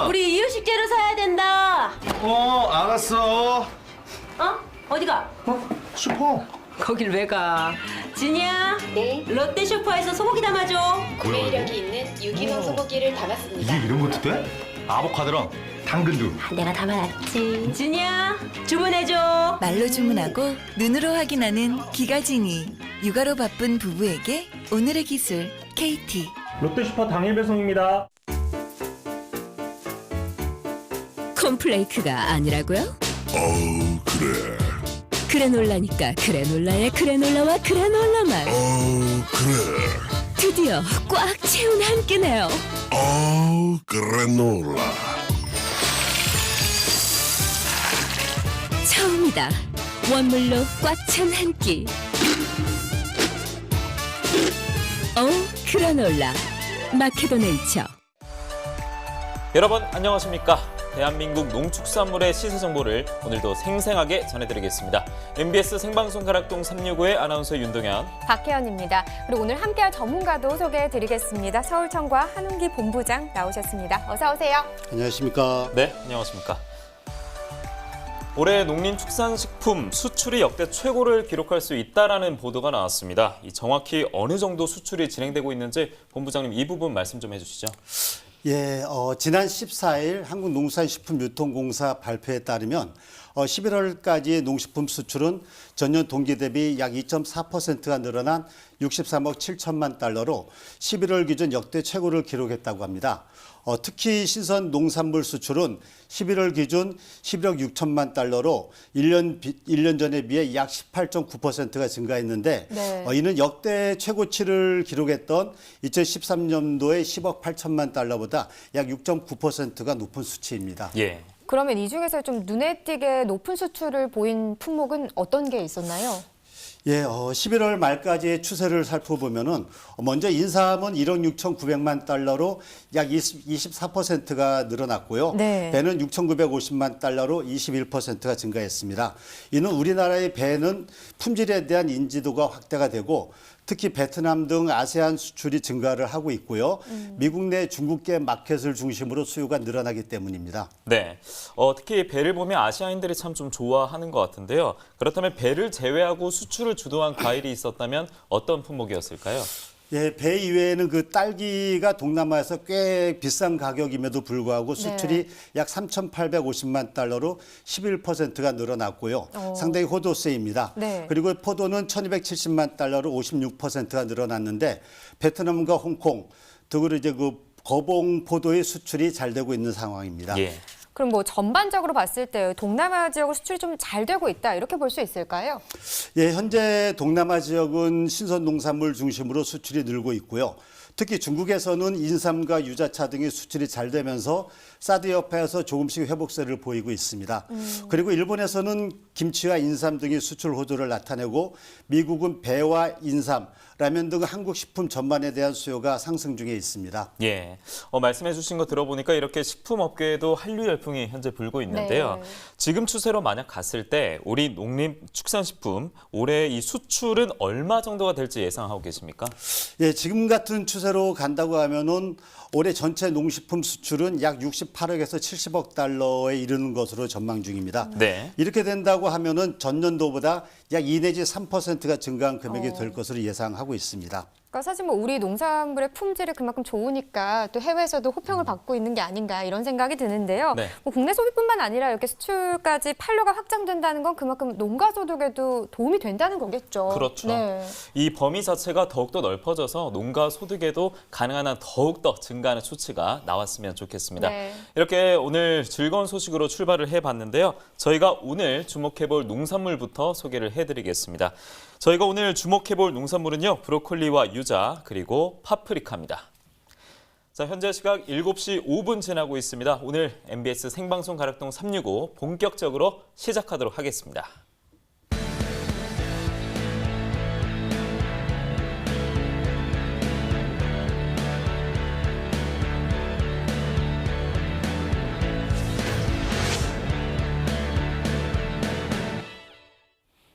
우리 이유식 재료 사야 된다. 알았어. 어디가? 슈퍼. 거길 왜 가? 진이야. 네, 롯데 슈퍼에서 소고기 담아줘. 구매 이력이 있는 유기농 소고기를 담았습니다. 이게 이런 것도 돼? 아보카도랑 당근도. 내가 담아놨지. 진이야, 주문해줘. 말로 주문하고 눈으로 확인하는 기가진이. 육아로 바쁜 부부에게 오늘의 기술 KT. 롯데슈퍼 당일 배송입니다. 콘플레이크가 아니라고요? 그래. 그래놀라니까 그래놀라의 그래놀라와 그래놀라만 그래. 드디어 꽉 채운 한 끼네요. 그래놀라. 처음이다. 원물로 꽉 찬 한 끼. 그래놀라 마케도네이처. 여러분 안녕하십니까? 대한민국 농축산물의 시세 정보를 오늘도 생생하게 전해드리겠습니다. MBS 생방송 가락동 365의 아나운서 윤동현, 박혜연입니다. 그리고 오늘 함께할 전문가도 소개해드리겠습니다. 서울청과 한웅기 본부장 나오셨습니다. 어서 오세요. 안녕하십니까? 네, 안녕하십니까? 올해 농림축산식품 수출이 역대 최고를 기록할 수 있다라는 보도가 나왔습니다. 정확히 어느 정도 수출이 진행되고 있는지 본부장님 이 부분 말씀 좀 해주시죠. 예, 지난 14일 한국농산식품유통공사 발표에 따르면 11월까지 농식품 수출은 전년 동기 대비 약 2.4%가 늘어난 63억 7천만 달러로 11월 기준 역대 최고를 기록했다고 합니다. 특히 신선 농산물 수출은 11월 기준 11억 6천만 달러로 1년 전에 비해 약 18.9%가 증가했는데 네. 이는 역대 최고치를 기록했던 2013년도의 10억 8천만 달러보다 약 6.9%가 높은 수치입니다. 예. 그러면 이 중에서 좀 눈에 띄게 높은 수출을 보인 품목은 어떤 게 있었나요? 예, 11월 말까지의 추세를 살펴보면은 먼저 인삼은 1억 6,900만 달러로 약 24%가 늘어났고요. 네. 배는 6,950만 달러로 21%가 증가했습니다. 이는 우리나라의 배는 품질에 대한 인지도가 확대가 되고 특히 베트남 등 아세안 수출이 증가를 하고 있고요. 미국 내 중국계 마켓을 중심으로 수요가 늘어나기 때문입니다. 네, 특히 배를 보면 아시아인들이 참 좀 좋아하는 것 같은데요. 그렇다면 배를 제외하고 수출을 주도한 과일이 있었다면 어떤 품목이었을까요? 예, 배 이외에는 그 딸기가 동남아에서 꽤 비싼 가격임에도 불구하고 수출이 약 3,850만 달러로 11%가 늘어났고요. 상당히 호도세입니다. 네. 그리고 포도는 1,270만 달러로 56%가 늘어났는데 베트남과 홍콩 등으로 이제 그 거봉 포도의 수출이 잘 되고 있는 상황입니다. 예. 그럼 뭐 전반적으로 봤을 때 동남아 지역은 수출이 좀 잘 되고 있다 이렇게 볼 수 있을까요? 예, 현재 동남아 지역은 신선 농산물 중심으로 수출이 늘고 있고요. 특히 중국에서는 인삼과 유자차 등의 수출이 잘 되면서 사드 여파에서 조금씩 회복세를 보이고 있습니다. 그리고 일본에서는 김치와 인삼 등의 수출 호조를 나타내고 미국은 배와 인삼, 라면 등 한국 식품 전반에 대한 수요가 상승 중에 있습니다. 예, 말씀해 주신 거 들어보니까 이렇게 식품업계에도 한류 열풍이 현재 불고 있는데요. 네. 지금 추세로 만약 갔을 때 우리 농림축산식품 올해 이 수출은 얼마 정도가 될지 예상하고 계십니까? 예, 지금 같은 추세로 간다고 하면은 올해 전체 농식품 수출은 약 68억에서 70억 달러에 이르는 것으로 전망 중입니다. 네. 이렇게 된다고 하면은 전년도보다 약 2 내지 3%가 증가한 금액이 될 것으로 예상하고 있습니다. 그러니까 사실 뭐 우리 농산물의 품질이 그만큼 좋으니까 또 해외에서도 호평을 받고 있는 게 아닌가 이런 생각이 드는데요. 네. 뭐 국내 소비뿐만 아니라 이렇게 수출까지 판로가 확장된다는 건 그만큼 농가 소득에도 도움이 된다는 거겠죠. 그렇죠. 네. 이 범위 자체가 더욱더 넓어져서 농가 소득에도 가능한 한 더욱더 증가하는 수치가 나왔으면 좋겠습니다. 네. 이렇게 오늘 즐거운 소식으로 출발을 해봤는데요. 저희가 오늘 주목해볼 농산물부터 소개를 해드리겠습니다. 저희가 오늘 주목해볼 농산물은요. 브로콜리와 유자 그리고 파프리카입니다. 자, 현재 시각 7시 5분 지나고 있습니다. 오늘 MBS 생방송 가락동 365 본격적으로 시작하도록 하겠습니다.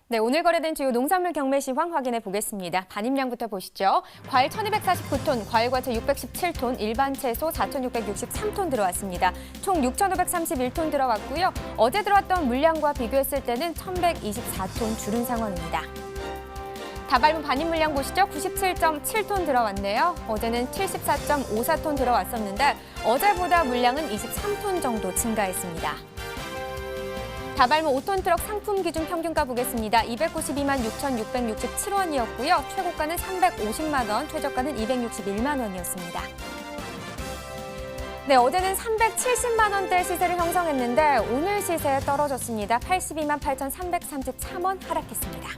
네, 오늘 거래된 주요 농산물 경매 시황 확인해 보겠습니다. 반입량부터 보시죠. 과일 1249톤, 과일과채 617톤, 일반 채소 4663톤 들어왔습니다. 총 6531톤 들어왔고요. 어제 들어왔던 물량과 비교했을 때는 1124톤 줄은 상황입니다. 다발물 반입 물량 보시죠. 97.7톤 들어왔네요. 어제는 74.54톤 들어왔었는데 어제보다 물량은 23톤 정도 증가했습니다. 다발물 5톤 트럭 상품 기준 평균가 보겠습니다. 292만 6,667원이었고요. 최고가는 350만 원, 최저가는 261만 원이었습니다. 네, 어제는 370만 원대 시세를 형성했는데 오늘 시세 떨어졌습니다. 82만 8,333원 하락했습니다.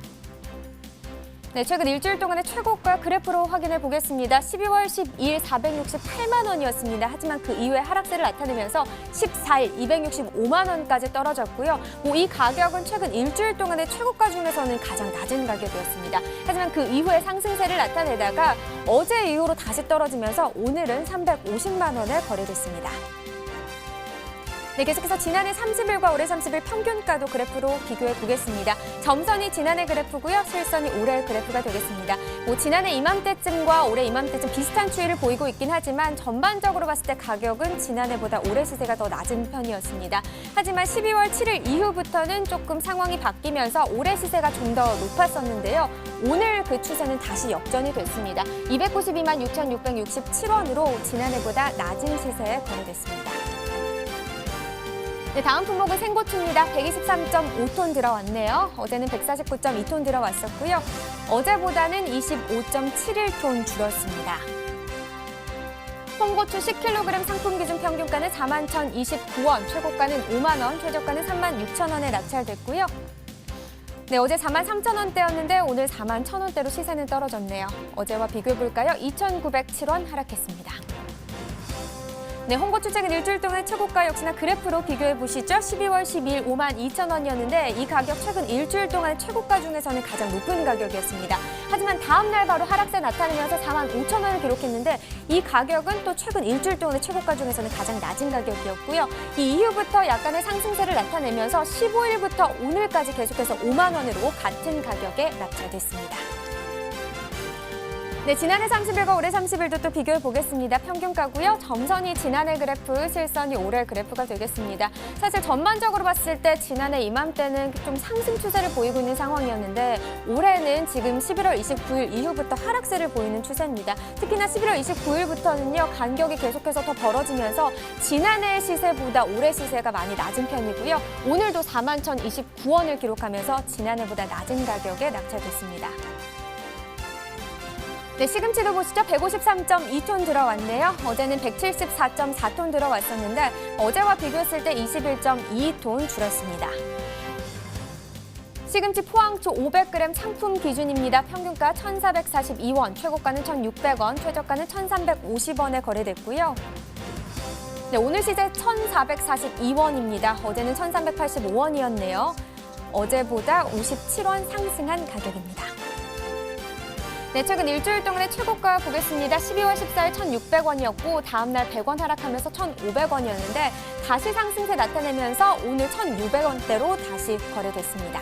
네, 최근 일주일 동안의 최고가 그래프로 확인해 보겠습니다. 12월 12일 468만 원이었습니다. 하지만 그 이후에 하락세를 나타내면서 14일 265만 원까지 떨어졌고요. 이 가격은 최근 일주일 동안의 최고가 중에서는 가장 낮은 가격이었습니다. 하지만 그 이후에 상승세를 나타내다가 어제 이후로 다시 떨어지면서 오늘은 350만 원에 거래됐습니다. 네, 계속해서 지난해 30일과 올해 30일 평균가도 그래프로 비교해 보겠습니다. 점선이 지난해 그래프고요. 실선이 올해 그래프가 되겠습니다. 지난해 이맘때쯤과 올해 이맘때쯤 비슷한 추이를 보이고 있긴 하지만 전반적으로 봤을 때 가격은 지난해보다 올해 시세가 더 낮은 편이었습니다. 하지만 12월 7일 이후부터는 조금 상황이 바뀌면서 올해 시세가 좀 더 높았었는데요. 오늘 그 추세는 다시 역전이 됐습니다. 292만 6,667원으로 지난해보다 낮은 시세에 거래됐습니다. 네, 다음 품목은 생고추입니다. 123.5톤 들어왔네요. 어제는 149.2톤 들어왔었고요. 어제보다는 25.71톤 줄었습니다. 홍고추 10kg 상품 기준 평균가는 41,029원, 최고가는 5만 원, 최저가는 36,000원에 낙찰됐고요. 네, 어제 43,000원대였는데 오늘 41,000원대로 시세는 떨어졌네요. 어제와 비교해볼까요? 2,907원 하락했습니다. 네, 홍고추 최근 일주일 동안 최고가 역시나 그래프로 비교해 보시죠. 12월 12일 52,000원이었는데 이 가격 최근 일주일 동안 최고가 중에서는 가장 높은 가격이었습니다. 하지만 다음 날 바로 하락세 나타내면서 45,000원을 기록했는데 이 가격은 또 최근 일주일 동안의 최고가 중에서는 가장 낮은 가격이었고요. 이 이후부터 약간의 상승세를 나타내면서 15일부터 오늘까지 계속해서 5만 원으로 같은 가격에 낙찰됐습니다. 네, 지난해 30일과 올해 30일도 또 비교해 보겠습니다. 평균가고요. 점선이 지난해 그래프, 실선이 올해 그래프가 되겠습니다. 사실 전반적으로 봤을 때 지난해 이맘때는 좀 상승 추세를 보이고 있는 상황이었는데 올해는 지금 11월 29일 이후부터 하락세를 보이는 추세입니다. 특히나 11월 29일부터는요. 간격이 계속해서 더 벌어지면서 지난해 시세보다 올해 시세가 많이 낮은 편이고요. 오늘도 41,029원을 기록하면서 지난해보다 낮은 가격에 낙찰됐습니다. 네, 시금치도 보시죠. 153.2톤 들어왔네요. 어제는 174.4톤 들어왔었는데 어제와 비교했을 때 21.2톤 줄었습니다. 시금치 포항초 500g 상품 기준입니다. 평균가 1,442원, 최고가는 1,600원, 최저가는 1,350원에 거래됐고요. 네, 오늘 시세 1,442원입니다. 어제는 1,385원이었네요. 어제보다 57원 상승한 가격입니다. 네, 최근 일주일 동안의 최고가 보겠습니다. 12월 14일 1,600원이었고 다음 날 100원 하락하면서 1,500원이었는데 다시 상승세 나타내면서 오늘 1,600원대로 다시 거래됐습니다.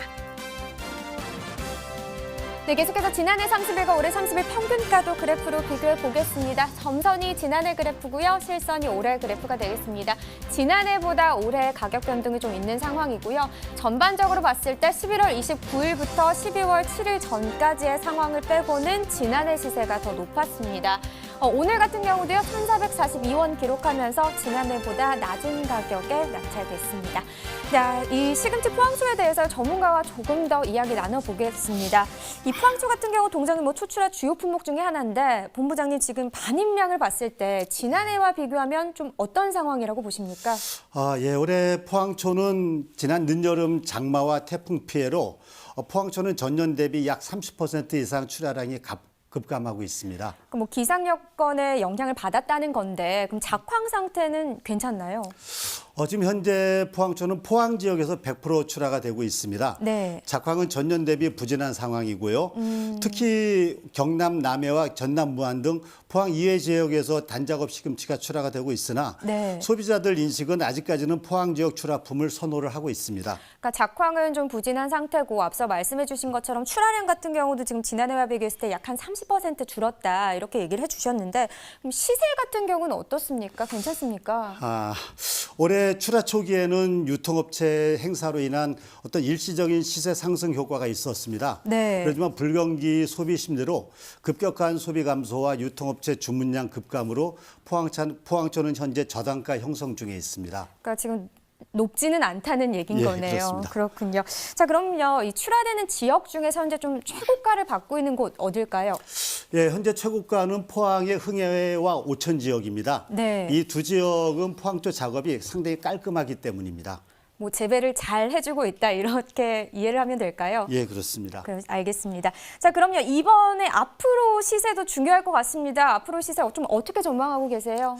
네, 계속해서 지난해 30일과 올해 30일 평균가도 그래프로 비교해 보겠습니다. 점선이 지난해 그래프고요. 실선이 올해 그래프가 되겠습니다. 지난해보다 올해 가격 변동이 좀 있는 상황이고요. 전반적으로 봤을 때 11월 29일부터 12월 7일 전까지의 상황을 빼고는 지난해 시세가 더 높았습니다. 오늘 같은 경우도요. 1,442원 기록하면서 지난해보다 낮은 가격에 낙찰됐습니다. 자, 이 시금치 포항초에 대해서 전문가와 조금 더 이야기 나눠보겠습니다. 이 포항초 같은 경우 동작은 추출할 주요 품목 중에 하나인데 본부장님 지금 반입량을 봤을 때 지난해와 비교하면 좀 어떤 상황이라고 보십니까? 예, 올해 포항초는 지난 늦여름 장마와 태풍 피해로 포항초는 전년 대비 약 30% 이상 출하량이 급감하고 있습니다. 그럼 기상 여건에 영향을 받았다는 건데 그럼 작황 상태는 괜찮나요? 지금 현재 포항초는 포항 지역에서 100% 출하가 되고 있습니다. 네. 작황은 전년 대비 부진한 상황이고요. 특히 경남 남해와 전남 무안 등 포항 이외 지역에서 단작업 시금치가 출하가 되고 있으나 네. 소비자들 인식은 아직까지는 포항 지역 출하품을 선호를 하고 있습니다. 그러니까 작황은 좀 부진한 상태고 앞서 말씀해 주신 것처럼 출하량 같은 경우도 지금 지난해와 비교했을 때 약 한 30% 줄었다 이렇게 얘기를 해주셨는데 그럼 시세 같은 경우는 어떻습니까? 괜찮습니까? 올해 출하 초기에는 유통업체 행사로 인한 어떤 일시적인 시세 상승 효과가 있었습니다. 네. 그렇지만 불경기 소비 심리로 급격한 소비 감소와 유통업체 주문량 급감으로 포항초는 현재 저단가 형성 중에 있습니다. 그러니까 지금 높지는 않다는 얘기인 예, 거네요. 그렇습니다. 그렇군요. 자, 그럼요. 이 출하되는 지역 중에서 현재 좀 최고가를 받고 있는 곳 어딜까요? 예, 현재 최고가는 포항의 흥해와 오천 지역입니다. 네. 이 두 지역은 포항초 작업이 상당히 깔끔하기 때문입니다. 뭐 재배를 잘 해주고 있다 이렇게 이해를 하면 될까요? 예, 그렇습니다. 알겠습니다. 자, 그럼요. 이번에 앞으로 시세도 중요할 것 같습니다. 앞으로 시세 좀 어떻게 전망하고 계세요?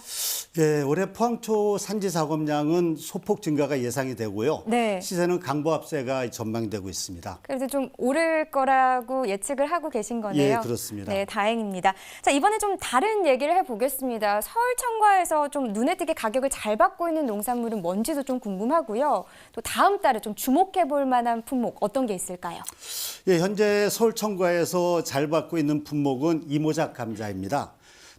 예, 올해 포항초 산지 작업량은 소폭 증가가 예상이 되고요. 네. 시세는 강보합세가 전망되고 있습니다. 그래도 좀 오를 거라고 예측을 하고 계신 거네요. 예, 그렇습니다. 네, 다행입니다. 자, 이번에 좀 다른 얘기를 해보겠습니다. 서울 청과에서 좀 눈에 띄게 가격을 잘 받고 있는 농산물은 뭔지도 좀 궁금하고요. 또 다음 달에 좀 주목해 볼 만한 품목 어떤 게 있을까요? 예, 현재 서울 청과에서 잘 받고 있는 품목은 이모작 감자입니다.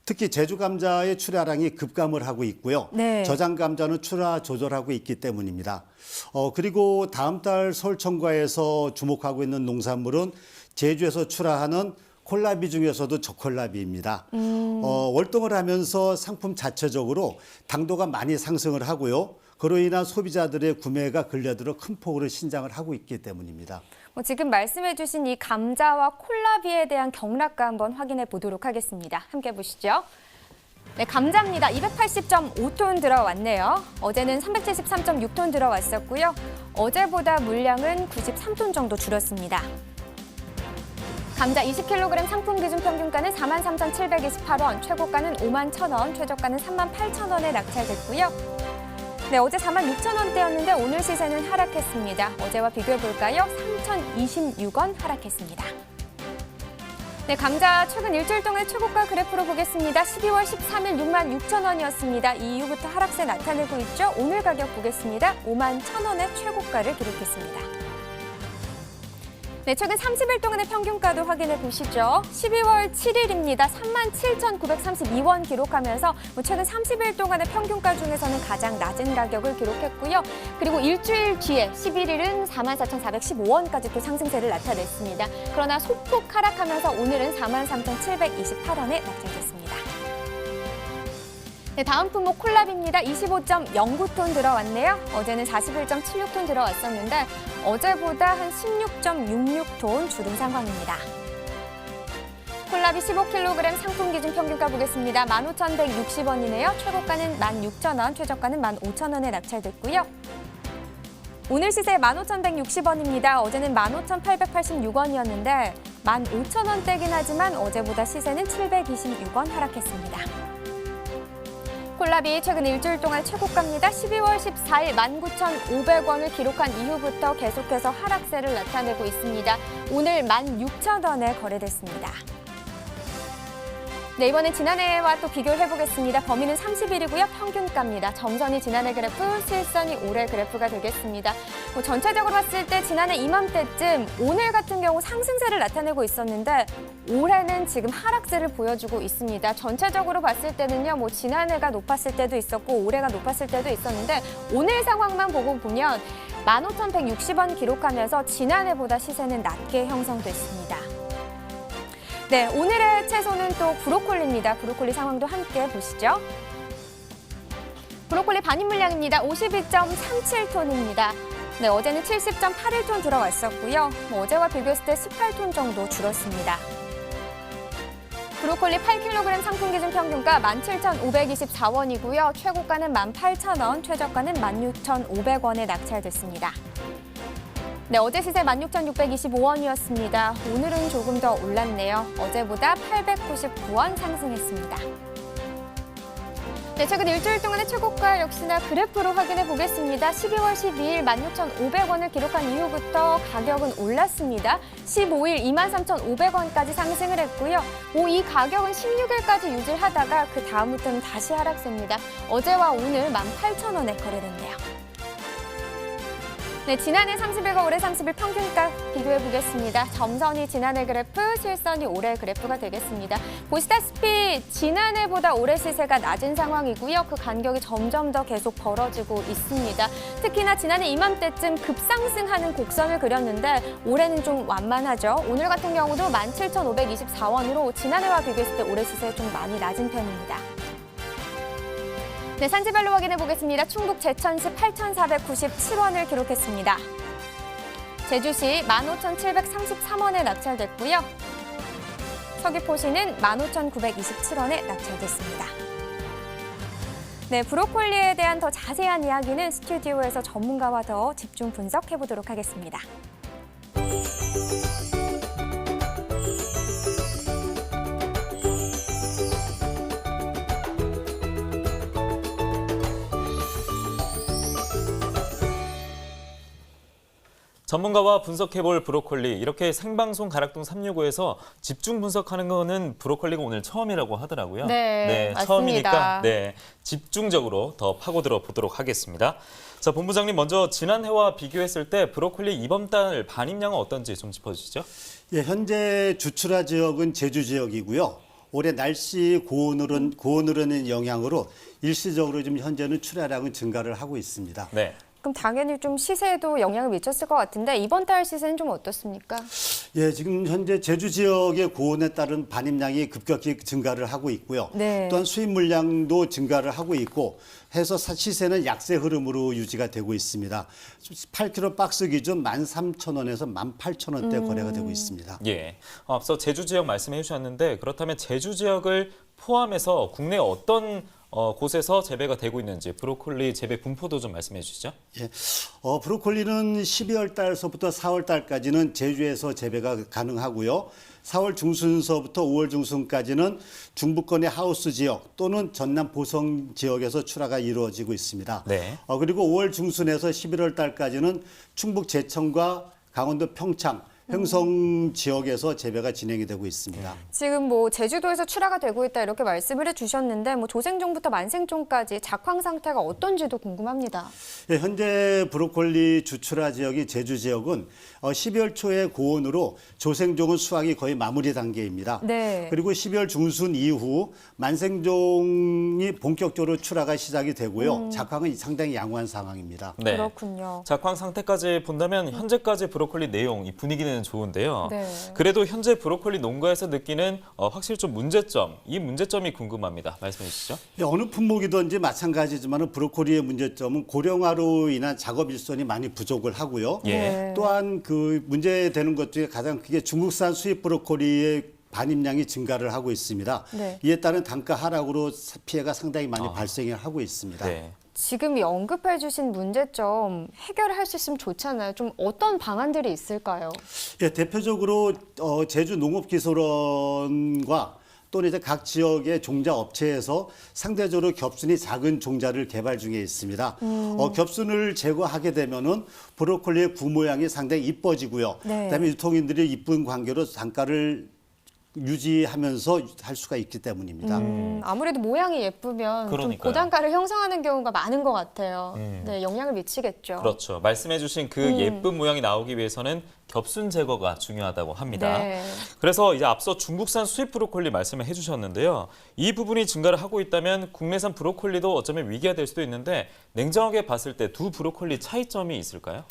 특히 제주 감자의 출하량이 급감을 하고 있고요. 네. 저장 감자는 출하 조절하고 있기 때문입니다. 그리고 다음 달 서울 청과에서 주목하고 있는 농산물은 제주에서 출하하는 콜라비 중에서도 저콜라비입니다. 월동을 하면서 상품 자체적으로 당도가 많이 상승을 하고요. 그로 인한 소비자들의 구매가 근래들어 큰 폭으로 신장을 하고 있기 때문입니다. 지금 말씀해 주신 이 감자와 콜라비에 대한 경락가 한번 확인해 보도록 하겠습니다. 함께 보시죠. 네, 감자입니다. 280.5톤 들어왔네요. 어제는 373.6톤 들어왔었고요. 어제보다 물량은 93톤 정도 줄었습니다. 감자 20kg 상품 기준 평균가는 43,728원, 최고가는 51,000원, 최저가는 38,000원에 낙찰됐고요. 네, 어제 46,000원대였는데 오늘 시세는 하락했습니다. 어제와 비교해 볼까요? 3,026원 하락했습니다. 네, 감자 최근 일주일 동안 최고가 그래프로 보겠습니다. 12월 13일 66,000원이었습니다. 이 이후부터 하락세 나타내고 있죠. 오늘 가격 보겠습니다. 51,000원의 최고가를 기록했습니다. 네, 최근 30일 동안의 평균가도 확인해 보시죠. 12월 7일입니다. 37,932원 기록하면서 최근 30일 동안의 평균가 중에서는 가장 낮은 가격을 기록했고요. 그리고 일주일 뒤에 11일은 44,415원까지 또 상승세를 나타냈습니다. 그러나 소폭 하락하면서 오늘은 43,728원에 낙찰됐습니다. 네, 다음 품목 콜라비입니다. 25.09톤 들어왔네요. 어제는 41.76톤 들어왔었는데 어제보다 한 16.66톤 줄은 상황입니다. 콜라비 15kg 상품 기준 평균가 보겠습니다. 15,160원이네요. 최고가는 16,000원, 최저가는 15,000원에 낙찰됐고요. 오늘 시세 15,160원입니다. 어제는 15,886원이었는데 15,000원대긴 하지만 어제보다 시세는 726원 하락했습니다. 콜라비 최근 일주일 동안 최고가입니다. 12월 14일 19,500원을 기록한 이후부터 계속해서 하락세를 나타내고 있습니다. 오늘 16,000원에 거래됐습니다. 네, 이번엔 지난해와 또 비교를 해보겠습니다. 범위는 30일이고요. 평균가입니다. 점선이 지난해 그래프, 실선이 올해 그래프가 되겠습니다. 전체적으로 봤을 때 지난해 이맘때쯤 오늘 같은 경우 상승세를 나타내고 있었는데 올해는 지금 하락세를 보여주고 있습니다. 전체적으로 봤을 때는요, 지난해가 높았을 때도 있었고 올해가 높았을 때도 있었는데 오늘 상황만 보고 보면 15,160원 기록하면서 지난해보다 시세는 낮게 형성됐습니다. 네, 오늘의 채소는 또 브로콜리입니다. 브로콜리 상황도 함께 보시죠. 브로콜리 반입 물량입니다. 52.37톤입니다. 네, 어제는 70.81톤 들어왔었고요. 어제와 비교했을 때 18톤 정도 줄었습니다. 브로콜리 8kg 상품 기준 평균가 17,524원이고요. 최고가는 18,000원, 최저가는 16,500원에 낙찰됐습니다. 네, 어제 시세 16,625원이었습니다. 오늘은 조금 더 올랐네요. 어제보다 899원 상승했습니다. 네, 최근 일주일 동안의 최고가 역시나 그래프로 확인해 보겠습니다. 12월 12일 16,500원을 기록한 이후부터 가격은 올랐습니다. 15일 23,500원까지 상승을 했고요. 이 가격은 16일까지 유지를 하다가 그 다음부터는 다시 하락세입니다. 어제와 오늘 18,000원에 거래됐네요. 네, 지난해 30일과 올해 30일 평균가 비교해 보겠습니다. 점선이 지난해 그래프, 실선이 올해 그래프가 되겠습니다. 보시다시피 지난해보다 올해 시세가 낮은 상황이고요. 그 간격이 점점 더 계속 벌어지고 있습니다. 특히나 지난해 이맘때쯤 급상승하는 곡선을 그렸는데 올해는 좀 완만하죠. 오늘 같은 경우도 17,524원으로 지난해와 비교했을 때 올해 시세 좀 많이 낮은 편입니다. 네, 산지별로 확인해 보겠습니다. 충북 제천시 8,497원을 기록했습니다. 제주시 15,733원에 낙찰됐고요. 서귀포시는 15,927원에 낙찰됐습니다. 네, 브로콜리에 대한 더 자세한 이야기는 스튜디오에서 전문가와 더 집중 분석해 보도록 하겠습니다. 전문가와 분석해볼 브로콜리, 이렇게 생방송 가락동 365에서 집중 분석하는 거는 브로콜리가 오늘 처음이라고 하더라고요. 네, 맞습니다. 처음이니까 집중적으로 더 파고들어 보도록 하겠습니다. 자, 본부장님 먼저 지난해와 비교했을 때 브로콜리 이번 달 반입량은 어떤지 좀 짚어주시죠. 예, 현재 주출하 지역은 제주 지역이고요. 올해 날씨 고온으로는 영향으로 일시적으로 지금 현재는 출하량은 증가를 하고 있습니다. 네. 그럼 당연히 좀 시세에도 영향을 미쳤을 것 같은데 이번 달 시세는 좀 어떻습니까? 예, 지금 현재 제주 지역의 고온에 따른 반입량이 급격히 증가를 하고 있고요. 네. 또한 수입 물량도 증가를 하고 있고 해서 시세는 약세 흐름으로 유지가 되고 있습니다. 8kg 박스 기준 13,000원에서 18,000원대 거래가 되고 있습니다. 예. 앞서 제주 지역 말씀해 주셨는데 그렇다면 제주 지역을 포함해서 국내 어떤 곳에서 재배가 되고 있는지 브로콜리 재배 분포도 좀 말씀해 주시죠. 예, 브로콜리는 12월 달서부터 4월 달까지는 제주에서 재배가 가능하고요. 4월 중순서부터 5월 중순까지는 중부권의 하우스 지역 또는 전남 보성 지역에서 출하가 이루어지고 있습니다. 네. 그리고 5월 중순에서 11월 달까지는 충북 제천과 강원도 평창, 횡성 지역에서 재배가 진행이 되고 있습니다. 지금 뭐 제주도에서 출하가 되고 있다 이렇게 말씀을 해주셨는데 뭐 조생종부터 만생종까지 작황 상태가 어떤지도 궁금합니다. 네, 현재 브로콜리 주출하 지역이 제주 지역은 12월 초에 고온으로 조생종은 수확이 거의 마무리 단계입니다. 네. 그리고 12월 중순 이후 만생종이 본격적으로 출하가 시작이 되고요. 작황은 상당히 양호한 상황입니다. 네. 그렇군요. 작황 상태까지 본다면 현재까지 브로콜리 내용, 이 분위기는 좋은데요. 네. 그래도 현재 브로콜리 농가에서 느끼는 확실히 좀 문제점, 이 문제점이 궁금합니다. 말씀해 주시죠. 어느 품목이든지 마찬가지지만 브로콜리의 문제점은 고령화로 인한 작업 일손이 많이 부족을 하고요. 예. 네. 또한 그 문제되는 것 중에 가장 크게 중국산 수입 브로콜리의 반입량이 증가를 하고 있습니다. 네. 이에 따른 단가 하락으로 피해가 상당히 많이 발생을 하고 있습니다. 네. 지금 이 언급해 주신 문제점 해결할 수 있으면 좋잖아요. 좀 어떤 방안들이 있을까요? 예, 대표적으로 제주 농업기술원과 또는 이제 각 지역의 종자 업체에서 상대적으로 겹순이 작은 종자를 개발 중에 있습니다. 겹순을 제거하게 되면은 브로콜리의 구 모양이 상당히 이뻐지고요. 네. 그다음에 유통인들이 이쁜 관계로 단가를 유지하면서 할 수가 있기 때문입니다. 아무래도 모양이 예쁘면 좀 그러니까요. 고단가를 형성하는 경우가 많은 것 같아요. 네, 영향을 미치겠죠. 그렇죠. 말씀해 주신 그 예쁜 모양이 나오기 위해서는 겹순 제거가 중요하다고 합니다. 네. 그래서 이제 앞서 중국산 수입 브로콜리 말씀을 해주셨는데요. 이 부분이 증가를 하고 있다면 국내산 브로콜리도 어쩌면 위기가 될 수도 있는데 냉정하게 봤을 때 두 브로콜리 차이점이 있을까요?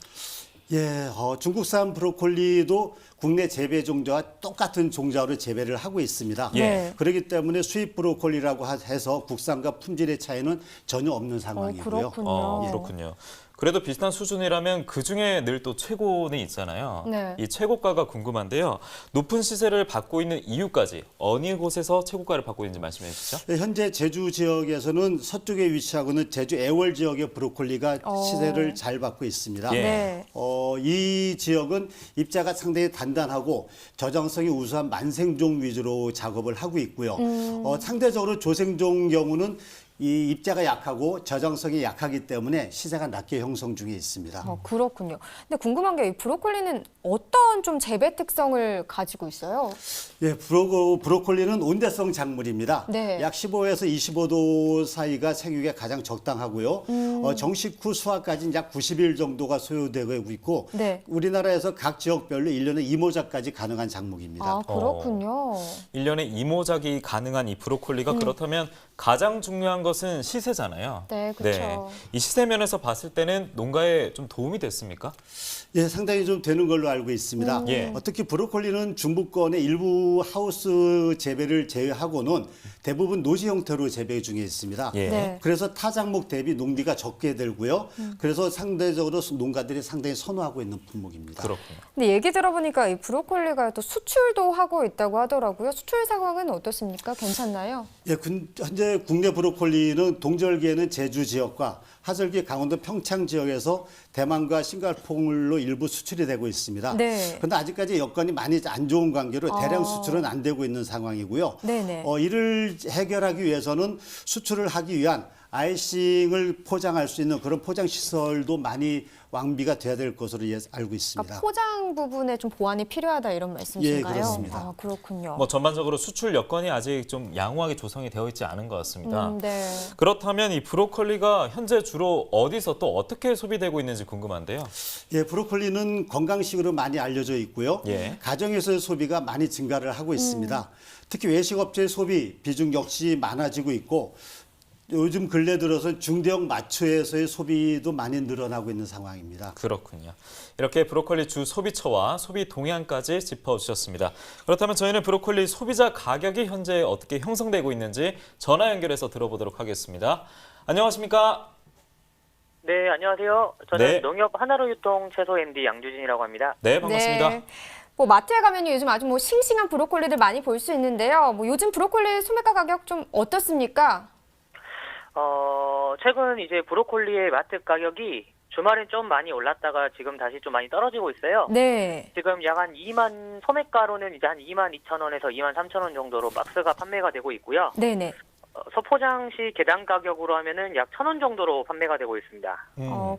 예, 중국산 브로콜리도 국내 재배 종자와 똑같은 종자로 재배를 하고 있습니다. 예. 그렇기 때문에 수입 브로콜리라고 해서 국산과 품질의 차이는 전혀 없는 상황이고요. 그렇군요. 그렇군요. 그래도 비슷한 수준이라면 그중에 늘 또 최고는 있잖아요. 네. 이 최고가가 궁금한데요. 높은 시세를 받고 있는 이유까지 어느 곳에서 최고가를 받고 있는지 말씀해 주시죠. 네, 현재 제주 지역에서는 서쪽에 위치하고 있는 제주 애월 지역의 브로콜리가 시세를 잘 받고 있습니다. 예. 네. 이 지역은 입자가 상당히 단단하고 저장성이 우수한 만생종 위주로 작업을 하고 있고요. 상대적으로 조생종 경우는 이 입자가 약하고 저장성이 약하기 때문에 시세가 낮게 형성 중에 있습니다. 그렇군요. 근데 궁금한 게 이 브로콜리는 어떤 좀 재배 특성을 가지고 있어요? 예, 브로콜리는 온대성 작물입니다. 네. 약 15에서 25도 사이가 생육에 가장 적당하고요. 정식 후 수확까지는 약 90일 정도가 소요되고 있고 네. 우리나라에서 각 지역별로 1년에 이모작까지 가능한 작물입니다. 아, 그렇군요. 1년에 이모작이 가능한 이 브로콜리가 그렇다면 가장 중요한 것은 시세잖아요. 네, 그렇죠. 이 시세 면에서 봤을 때는 농가에 좀 도움이 됐습니까? 예, 상당히 좀 되는 걸로 알고 있습니다. 예. 특히 브로콜리는 중부권의 일부 하우스 재배를 제외하고는 대부분 노지 형태로 재배 중에 있습니다. 예. 네. 그래서 타 작목 대비 농비가 적게 들고요. 그래서 상대적으로 농가들이 상당히 선호하고 있는 품목입니다. 그렇군요. 근데 얘기 들어보니까 이 브로콜리가 또 수출도 하고 있다고 하더라고요. 수출 상황은 어떻습니까? 괜찮나요? 예, 현재 국내 브로콜리는 동절기에는 제주 지역과 하절기 강원도 평창 지역에서 대만과 싱가포르로 일부 수출이 되고 있습니다. 네. 그런데 아직까지 여건이 많이 안 좋은 관계로 대량 수출은 안 되고 있는 상황이고요. 네네. 이를 해결하기 위해서는 수출을 하기 위한 아이싱을 포장할 수 있는 그런 포장 시설도 많이 완비가 돼야 될 것으로 알고 있습니다. 그러니까 포장 부분에 좀 보완이 필요하다 이런 말씀이신가요? 예, 그렇습니다. 아, 그렇군요. 뭐 전반적으로 수출 여건이 아직 좀 양호하게 조성이 되어 있지 않은 것 같습니다. 네. 그렇다면 이 브로콜리가 현재 주로 어디서 또 어떻게 소비되고 있는지 궁금한데요. 예, 브로콜리는 건강식으로 많이 알려져 있고요. 예. 가정에서의 소비가 많이 증가를 하고 있습니다. 특히 외식업체의 소비 비중 역시 많아지고 있고 요즘 근래 들어서 중대형 마트에서의 소비도 많이 늘어나고 있는 상황입니다. 그렇군요. 이렇게 브로콜리 주 소비처와 소비 동향까지 짚어주셨습니다. 그렇다면 저희는 브로콜리 소비자 가격이 현재 어떻게 형성되고 있는지 전화 연결해서 들어보도록 하겠습니다. 안녕하십니까? 네, 안녕하세요. 저는 네. 농협 하나로 유통 채소 MD 양주진이라고 합니다. 네, 반갑습니다. 네. 뭐 마트에 가면 요즘 아주 뭐 싱싱한 브로콜리들 많이 볼 수 있는데요. 뭐 요즘 브로콜리 소매가 가격 좀 어떻습니까? 최근 이제 브로콜리의 마트 가격이 주말엔 좀 많이 올랐다가 지금 다시 좀 많이 떨어지고 있어요. 네. 지금 약 한 2만, 소매가로는 이제 한 22,000원에서 23,000원 정도로 박스가 판매가 되고 있고요. 네네. 소포장 시 계단 가격으로 하면은 약 1,000원 정도로 판매가 되고 있습니다.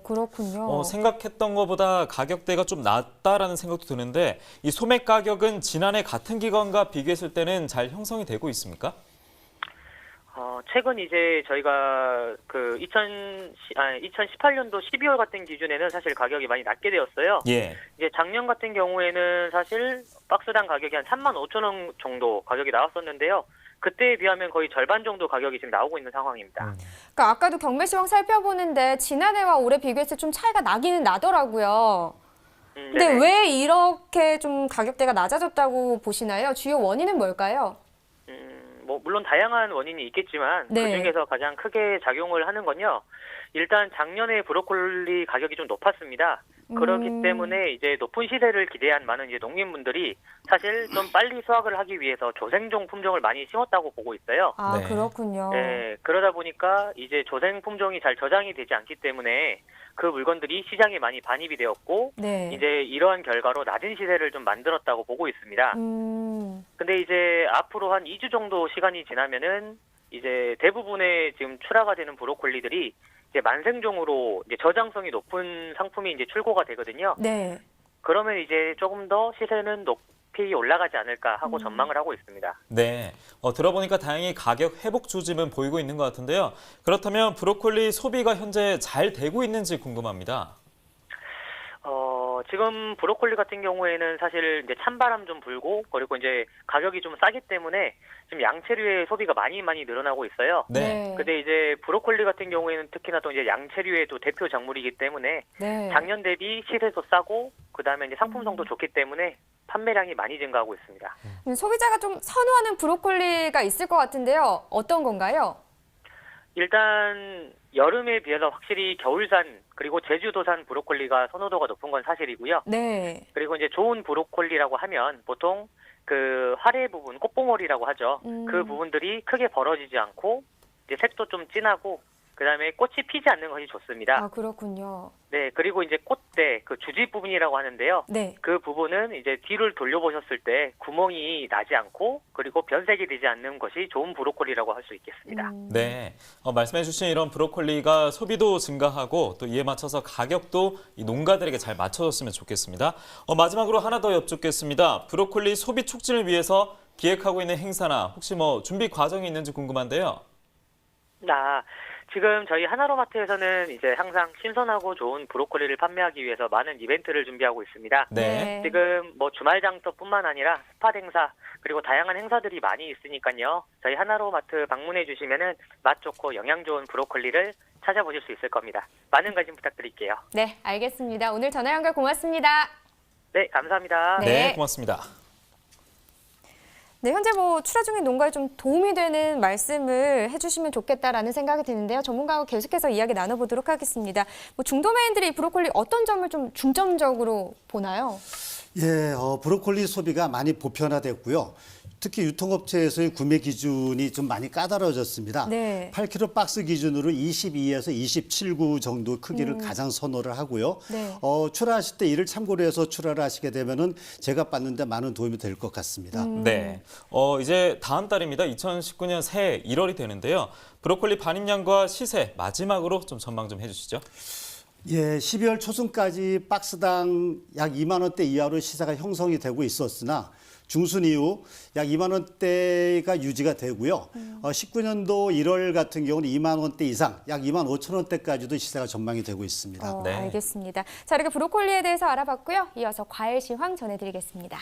그렇군요. 생각했던 것보다 가격대가 좀 낮다라는 생각도 드는데 이 소매 가격은 지난해 같은 기간과 비교했을 때는 잘 형성이 되고 있습니까? 최근 이제 저희가 그 2018년도 12월 같은 기준에는 사실 가격이 많이 낮게 되었어요. 예. 이제 작년 같은 경우에는 사실 박스당 가격이 한 35,000원 정도 가격이 나왔었는데요. 그때에 비하면 거의 절반 정도 가격이 지금 나오고 있는 상황입니다. 그러니까 아까도 경매 시황 살펴보는데 지난해와 올해 비교했을 때 좀 차이가 나기는 나더라고요. 근데 네네. 왜 이렇게 좀 가격대가 낮아졌다고 보시나요? 주요 원인은 뭘까요? 뭐 물론 다양한 원인이 있겠지만 네. 그중에서 가장 크게 작용을 하는 건요. 일단 작년에 브로콜리 가격이 좀 높았습니다. 그렇기 때문에 이제 높은 시세를 기대한 많은 이제 농민분들이 사실 좀 빨리 수확을 하기 위해서 조생종 품종을 많이 심었다고 보고 있어요. 아, 네. 그렇군요. 네, 그러다 보니까 이제 조생 품종이 잘 저장이 되지 않기 때문에 그 물건들이 시장에 많이 반입이 되었고 네. 이제 이러한 결과로 낮은 시세를 좀 만들었다고 보고 있습니다. 근데 이제 앞으로 한 2주 정도 시간이 지나면은 이제 대부분의 지금 출하가 되는 브로콜리들이 이제 만생종으로 이제 저장성이 높은 상품이 이제 출고가 되거든요. 네. 그러면 이제 조금 더 시세는 높이 올라가지 않을까 하고 전망을 하고 있습니다. 네. 들어보니까 다행히 가격 회복 조짐은 보이고 있는 것 같은데요. 그렇다면 브로콜리 소비가 현재 잘 되고 있는지 궁금합니다. 지금 브로콜리 같은 경우에는 사실 이제 찬바람 좀 불고 그리고 이제 가격이 좀 싸기 때문에 지금 양체류의 소비가 많이 늘어나고 있어요. 네. 근데 이제 브로콜리 같은 경우에는 특히나 또 이제 양체류의 또 대표 작물이기 때문에 네. 작년 대비 시세도 싸고 그다음에 이제 상품성도 좋기 때문에 판매량이 많이 증가하고 있습니다. 소비자가 좀 선호하는 브로콜리가 있을 것 같은데요. 어떤 건가요? 일단 여름에 비해서 확실히 겨울산 그리고 제주도산 브로콜리가 선호도가 높은 건 사실이고요. 네. 그리고 이제 좋은 브로콜리라고 하면 보통 그 화래 부분, 꽃봉오리라고 하죠. 그 부분들이 크게 벌어지지 않고 이제 색도 좀 진하고 그다음에 꽃이 피지 않는 것이 좋습니다. 아, 그렇군요. 네, 그리고 이제 꽃대 그 주지 부분이라고 하는데요. 네. 그 부분은 이제 뒤를 돌려보셨을 때 구멍이 나지 않고 그리고 변색이 되지 않는 것이 좋은 브로콜리라고 할 수 있겠습니다. 네, 말씀해주신 이런 브로콜리가 소비도 증가하고 또 이에 맞춰서 가격도 이 농가들에게 잘 맞춰졌으면 좋겠습니다. 마지막으로 하나 더 여쭙겠습니다. 브로콜리 소비 촉진을 위해서 기획하고 있는 행사나 혹시 뭐 준비 과정이 있는지 궁금한데요. 지금 저희 하나로마트에서는 이제 항상 신선하고 좋은 브로콜리를 판매하기 위해서 많은 이벤트를 준비하고 있습니다. 네. 지금 뭐 주말 장터뿐만 아니라 스팟 행사 그리고 다양한 행사들이 많이 있으니까요. 저희 하나로마트 방문해 주시면은 맛 좋고 영양 좋은 브로콜리를 찾아보실 수 있을 겁니다. 많은 관심 부탁드릴게요. 네, 알겠습니다. 오늘 전화 연결 고맙습니다. 네, 감사합니다. 네, 고맙습니다. 네, 현재 뭐 출하 중인 농가에 좀 도움이 되는 말씀을 해주시면 좋겠다라는 생각이 드는데요. 전문가와 계속해서 이야기 나눠보도록 하겠습니다. 뭐 중도매인들이 이 브로콜리 어떤 점을 좀 중점적으로 보나요? 예, 브로콜리 소비가 많이 보편화됐고요. 특히 유통업체에서의 구매 기준이 좀 많이 까다로워졌습니다. 네. 8kg 박스 기준으로 22에서 27구 정도 크기를 가장 선호를 하고요. 네. 출하하실 때 이를 참고로 해서 출하를 하시게 되면은 제가 봤는데 많은 도움이 될 것 같습니다. 네, 이제 다음 달입니다. 2019년 새해 1월이 되는데요. 브로콜리 반입량과 시세 마지막으로 좀 전망 좀 해주시죠. 예, 12월 초순까지 박스당 약 2만 원대 이하로 시세가 형성이 되고 있었으나 중순 이후 약 2만 원대가 유지가 되고요. 19년도 1월 같은 경우는 2만 원대 이상, 약 2만 5천 원대까지도 시세가 전망이 되고 있습니다. 네. 알겠습니다. 자, 이렇게 브로콜리에 대해서 알아봤고요. 이어서 과일 시황 전해드리겠습니다.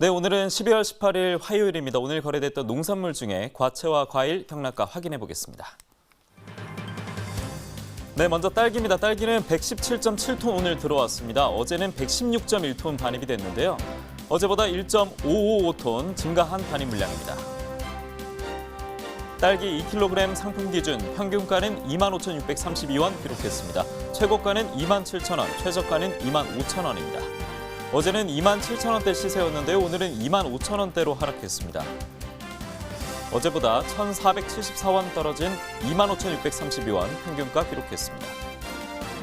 네, 오늘은 12월 18일 화요일입니다. 오늘 거래됐던 농산물 중에 과채와 과일 경락가 확인해 보겠습니다. 네, 먼저 딸기입니다. 딸기는 117.7톤 오늘 들어왔습니다. 어제는 116.1톤 반입이 됐는데요. 어제보다 1.555톤 증가한 반입 물량입니다. 딸기 2kg 상품 기준 평균가는 25,632원 기록했습니다. 최고가는 27,000원, 최저가는 25,000원입니다. 어제는 27,000원대 시세였는데요. 오늘은 25,000원대로 하락했습니다. 어제보다 1,474원 떨어진 25,632원 평균가 기록했습니다.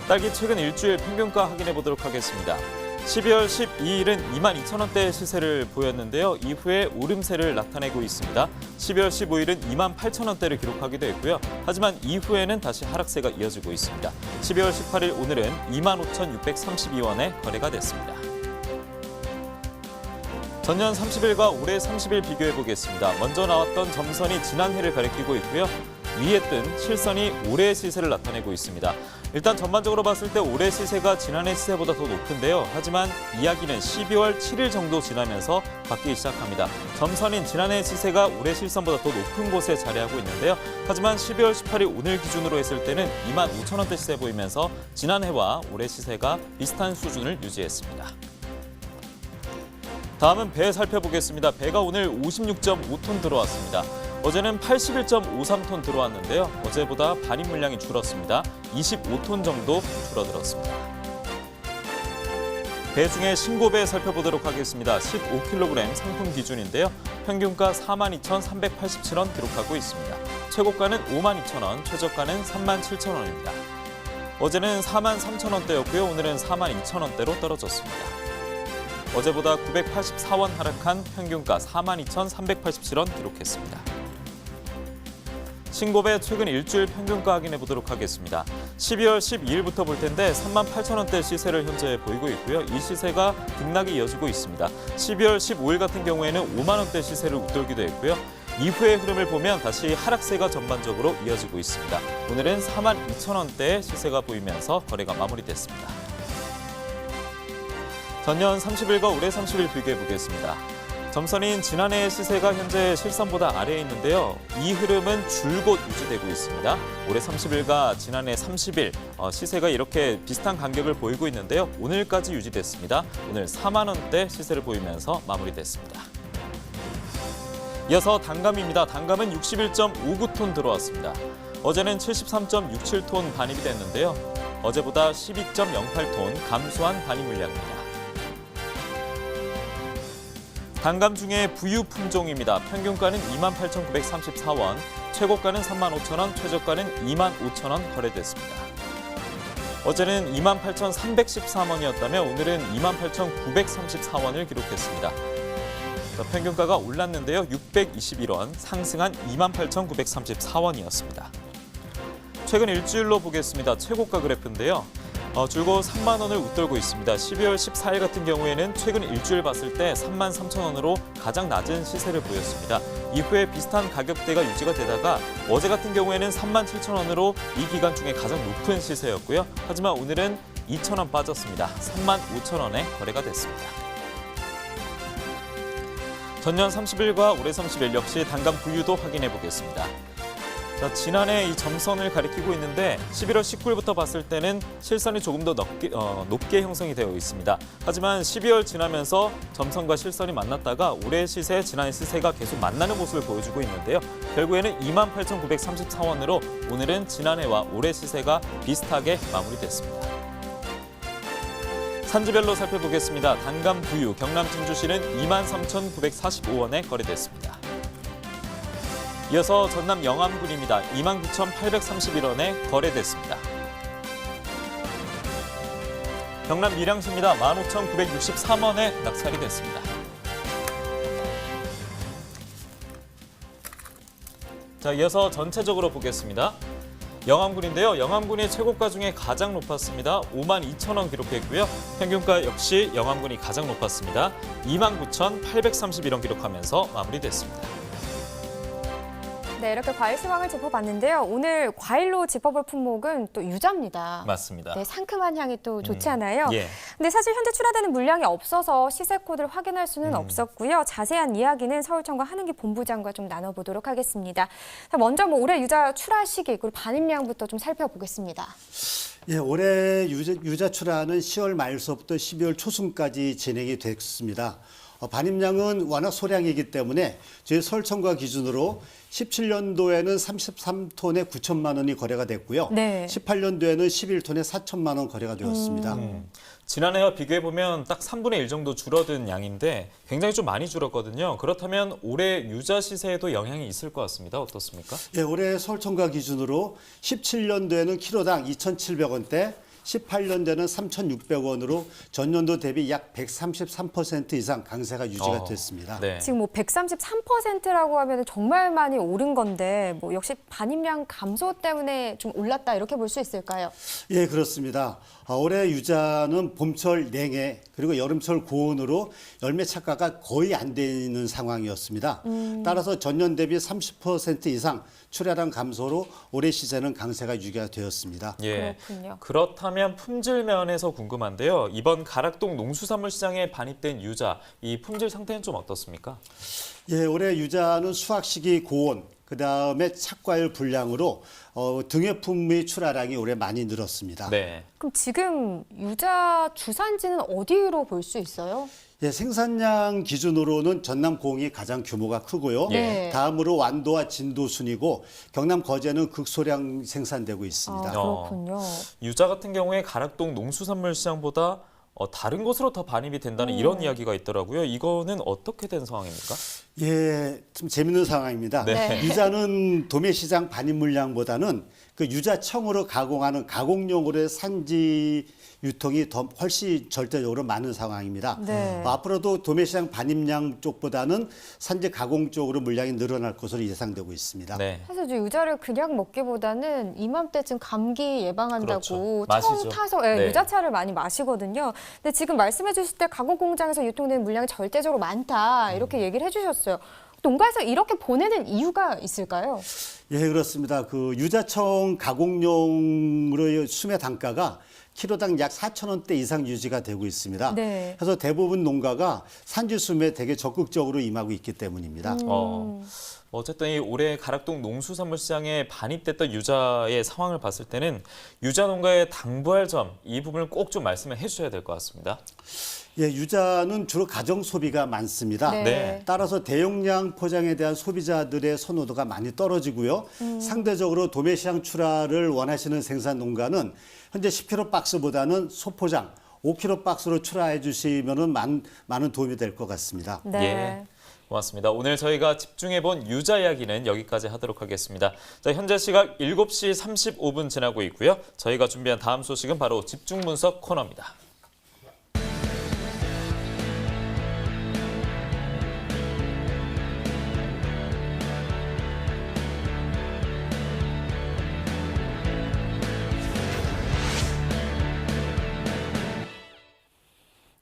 딸기 최근 일주일 평균가 확인해 보도록 하겠습니다. 12월 12일은 22,000원대 시세를 보였는데요. 이후에 오름세를 나타내고 있습니다. 12월 15일은 28,000원대를 기록하기도 했고요. 하지만 이후에는 다시 하락세가 이어지고 있습니다. 12월 18일 오늘은 25,632원에 거래가 됐습니다. 전년 30일과 올해 30일 비교해 보겠습니다. 먼저 나왔던 점선이 지난해를 가리키고 있고요. 위에 뜬 실선이 올해의 시세를 나타내고 있습니다. 일단 전반적으로 봤을 때 올해 시세가 지난해 시세보다 더 높은데요. 하지만 이야기는 12월 7일 정도 지나면서 바뀌기 시작합니다. 점선인 지난해 시세가 올해 실선보다 더 높은 곳에 자리하고 있는데요. 하지만 12월 18일 오늘 기준으로 했을 때는 25,000원대 시세 보이면서 지난해와 올해 시세가 비슷한 수준을 유지했습니다. 다음은 배 살펴보겠습니다. 배가 오늘 56.5톤 들어왔습니다. 어제는 81.53톤 들어왔는데요. 어제보다 반입 물량이 줄었습니다. 25톤 정도 줄어들었습니다. 배 중에 신고배 살펴보도록 하겠습니다. 15kg 상품 기준인데요. 평균가 42,387원 기록하고 있습니다. 최고가는 52,000원, 최저가는 37,000원입니다. 어제는 43,000원대였고요. 오늘은 42,000원대로 떨어졌습니다. 어제보다 984원 하락한 평균가 42,387원 기록했습니다. 신고배 최근 일주일 평균가 확인해 보도록 하겠습니다. 12월 12일부터 볼 텐데 38,000원대 시세를 현재 보이고 있고요. 이 시세가 등락이 이어지고 있습니다. 12월 15일 같은 경우에는 5만 원대 시세를 웃돌기도 했고요. 이후의 흐름을 보면 다시 하락세가 전반적으로 이어지고 있습니다. 오늘은 42,000원대의 시세가 보이면서 거래가 마무리됐습니다. 전년 30일과 올해 30일 비교해 보겠습니다. 점선인 지난해의 시세가 현재 실선보다 아래에 있는데요. 이 흐름은 줄곧 유지되고 있습니다. 올해 30일과 지난해 30일 시세가 이렇게 비슷한 간격을 보이고 있는데요. 오늘까지 유지됐습니다. 오늘 4만 원대 시세를 보이면서 마무리됐습니다. 이어서 단감입니다. 단감은 61.59톤 들어왔습니다. 어제는 73.67톤 반입이 됐는데요. 어제보다 12.08톤 감소한 반입 물량입니다. 단감 중에 부유 품종입니다. 평균가는 28,934원, 최고가는 35,000원, 최저가는 25,000원 거래됐습니다. 어제는 28,313원이었다며 오늘은 28,934원을 기록했습니다. 평균가가 올랐는데요. 621원, 상승한 28,934원이었습니다. 최근 일주일로 보겠습니다. 최고가 그래프인데요. 줄곧 3만 원을 웃돌고 있습니다. 12월 14일 같은 경우에는 최근 일주일 봤을 때 33,000원으로 가장 낮은 시세를 보였습니다. 이후에 비슷한 가격대가 유지가 되다가 어제 같은 경우에는 37,000원으로 이 기간 중에 가장 높은 시세였고요. 하지만 오늘은 2,000원 빠졌습니다. 35,000원에 거래가 됐습니다. 전년 30일과 올해 30일 역시 단감 부유도 확인해 보겠습니다. 자, 지난해 이 점선을 가리키고 있는데 11월 19일부터 봤을 때는 실선이 조금 더 높게 형성이 되어 있습니다. 하지만 12월 지나면서 점선과 실선이 만났다가 올해 시세, 지난해 시세가 계속 만나는 모습을 보여주고 있는데요. 결국에는 28,934원으로 오늘은 지난해와 올해 시세가 비슷하게 마무리됐습니다. 산지별로 살펴보겠습니다. 단감 부유 경남 진주시는 23,945원에 거래됐습니다. 이어서 전남 영암군입니다. 29,831원에 거래됐습니다. 경남 밀양시입니다. 15,963원에 낙찰이 됐습니다. 자, 이어서 전체적으로 보겠습니다. 영암군인데요. 영암군이 최고가 중에 가장 높았습니다. 52,000원 기록했고요. 평균가 역시 영암군이 가장 높았습니다. 29,831원 기록하면서 마무리됐습니다. 네, 이렇게 과일 시황을 짚어봤는데요. 오늘 과일로 짚어볼 품목은 또 유자입니다. 맞습니다. 네, 상큼한 향이 또 좋잖아요. 예. 근데 사실 현재 출하되는 물량이 없어서 시세 코드를 확인할 수는 없었고요. 자세한 이야기는 서울청과 한은기 본부장과 좀 나눠보도록 하겠습니다. 자, 먼저 올해 유자 출하 시기 그리고 반입량부터 좀 살펴보겠습니다. 예, 올해 유자 출하는 10월 말서부터 12월 초순까지 진행이 됐습니다. 반입량은 워낙 소량이기 때문에 저희 서울청과 기준으로 17년도에는 33톤에 9천만 원이 거래가 됐고요. 네. 18년도에는 11톤에 4천만 원 거래가 되었습니다. 지난해와 비교해보면 딱 3분의 1 정도 줄어든 양인데 굉장히 좀 많이 줄었거든요. 그렇다면 올해 유자 시세에도 영향이 있을 것 같습니다. 어떻습니까? 예, 올해 서울청과 기준으로 17년도에는 키로당 2,700원대, 18년도에는 3,600원으로 전년도 대비 약 133% 이상 강세가 유지가 됐습니다. 네. 지금 133%라고 하면 정말 많이 오른 건데 역시 반입량 감소 때문에 좀 올랐다 이렇게 볼 수 있을까요? 예, 그렇습니다. 올해 유자는 봄철 냉해 그리고 여름철 고온으로 열매 착과가 거의 안 되는 상황이었습니다. 따라서 전년 대비 30% 이상 출하량 감소로 올해 시세는 강세가 유지가 되었습니다. 예. 그렇군요. 그렇다면 품질 면에서 궁금한데요. 이번 가락동 농수산물 시장에 반입된 유자, 이 품질 상태는 좀 어떻습니까? 예, 올해 유자는 수확 시기 고온, 그다음에 착과율 불량으로 등회품의 출하량이 올해 많이 늘었습니다. 네. 그럼 지금 유자 주산지는 어디로 볼 수 있어요? 예, 생산량 기준으로는 전남 공이 가장 규모가 크고요. 네. 다음으로 완도와 진도 순이고 경남 거제는 극소량 생산되고 있습니다. 그렇군요. 유자 같은 경우에 가락동 농수산물 시장보다 다른 곳으로 더 반입이 된다는 이런 이야기가 있더라고요. 이거는 어떻게 된 상황입니까? 예, 좀 재밌는 상황입니다. 네. 유자는 도매시장 반입 물량보다는 그 유자청으로 가공하는 가공용으로의 산지 유통이 더 훨씬 절대적으로 많은 상황입니다. 네. 앞으로도 도매시장 반입량 쪽보다는 산지 가공 쪽으로 물량이 늘어날 것으로 예상되고 있습니다. 네. 사실 이제 유자를 그냥 먹기보다는 이맘때쯤 감기 예방한다고 그렇죠. 처음 마시죠. 타서 네. 유자차를 많이 마시거든요. 근데 지금 말씀해 주실 때 가공 공장에서 유통되는 물량이 절대적으로 많다 이렇게 얘기를 해주셨어요. 농가에서 이렇게 보내는 이유가 있을까요? 예, 그렇습니다. 그 유자청 가공용으로의 수매 단가가 키로당 약 4,000원대 이상 유지가 되고 있습니다. 네. 그래서 대부분 농가가 산지 수매에 되게 적극적으로 임하고 있기 때문입니다. 어쨌든 이 올해 가락동 농수산물 시장에 반입됐던 유자의 상황을 봤을 때는 유자 농가에 당부할 점, 이 부분을 꼭 좀 말씀을 해주셔야 될 것 같습니다. 예, 유자는 주로 가정 소비가 많습니다. 네. 따라서 대용량 포장에 대한 소비자들의 선호도가 많이 떨어지고요. 상대적으로 도매 시장 출하를 원하시는 생산 농가는 현재 10kg 박스보다는 소포장 5kg 박스로 출하해 주시면 많은 도움이 될 것 같습니다. 네. 예. 고맙습니다. 오늘 저희가 집중해본 유자 이야기는 여기까지 하도록 하겠습니다. 자, 현재 시각 7시 35분 지나고 있고요. 저희가 준비한 다음 소식은 바로 집중 분석 코너입니다.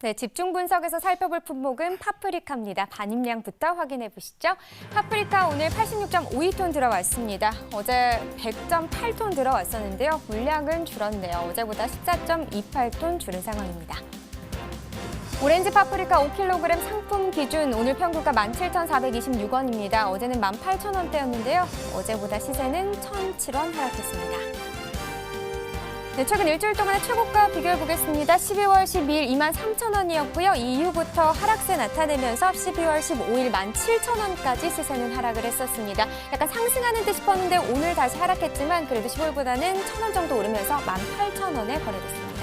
네, 집중 분석에서 살펴볼 품목은 파프리카입니다. 반입량부터 확인해 보시죠. 파프리카 오늘 86.52톤 들어왔습니다. 어제 100.8톤 들어왔었는데요. 물량은 줄었네요. 어제보다 14.28톤 줄은 상황입니다. 오렌지 파프리카 5kg 상품 기준 오늘 평균가 17,426원입니다. 어제는 18,000원대였는데요. 어제보다 시세는 1,007원 하락했습니다. 네, 최근 일주일 동안의 최고가 비교해 보겠습니다. 12월 12일 23,000원이었고요. 이후부터 하락세 나타내면서 12월 15일 17,000원까지 시세는 하락을 했었습니다. 약간 상승하는 듯 싶었는데 오늘 다시 하락했지만 그래도 15일보다는 1,000원 정도 오르면서 18,000원에 거래됐습니다.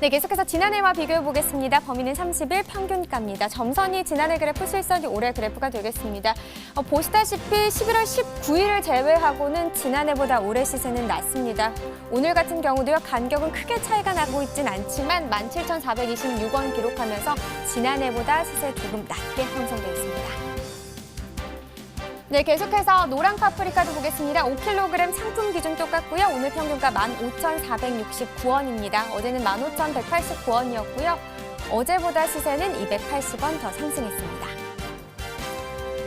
네, 계속해서 지난해와 비교해 보겠습니다. 범위는 30일 평균가입니다. 점선이 지난해 그래프, 실선이 올해 그래프가 되겠습니다. 보시다시피 11월 19일을 제외하고는 지난해보다 올해 시세는 낮습니다. 오늘 같은 경우도요, 간격은 크게 차이가 나고 있진 않지만 17,426원 기록하면서 지난해보다 시세 조금 낮게 형성되어 있습니다. 네, 계속해서 노랑 파프리카도 보겠습니다. 5kg 상품 기준 똑같고요. 오늘 평균가 15,469원입니다. 어제는 15,189원이었고요. 어제보다 시세는 280원 더 상승했습니다.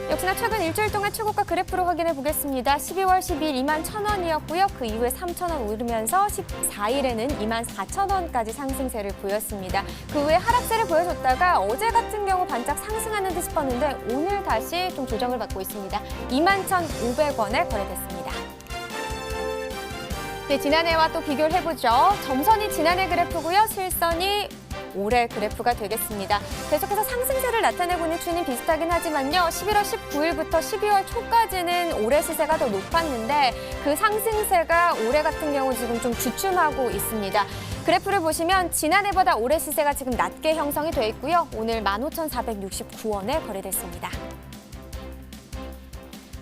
역시나 최근 일주일 동안 최고가 그래프로 확인해 보겠습니다. 12월 12일 21,000원이었고요. 그 이후에 3,000원 오르면서 14일에는 24,000원까지 상승세를 보였습니다. 그 후에 하락세를 보여줬다가 어제 같은 경우 반짝 상승하는 듯 싶었는데 오늘 다시 좀 조정을 받고 있습니다. 21,500원에 거래됐습니다. 네, 지난해와 또 비교를 해보죠. 점선이 지난해 그래프고요. 실선이 올해 그래프가 되겠습니다. 계속해서 상승세를 나타내고 있는 추이는 비슷하긴 하지만요. 11월 19일부터 12월 초까지는 올해 시세가 더 높았는데 그 상승세가 올해 같은 경우 지금 좀 주춤하고 있습니다. 그래프를 보시면 지난해보다 올해 시세가 지금 낮게 형성이 돼 있고요. 오늘 15,469원에 거래됐습니다.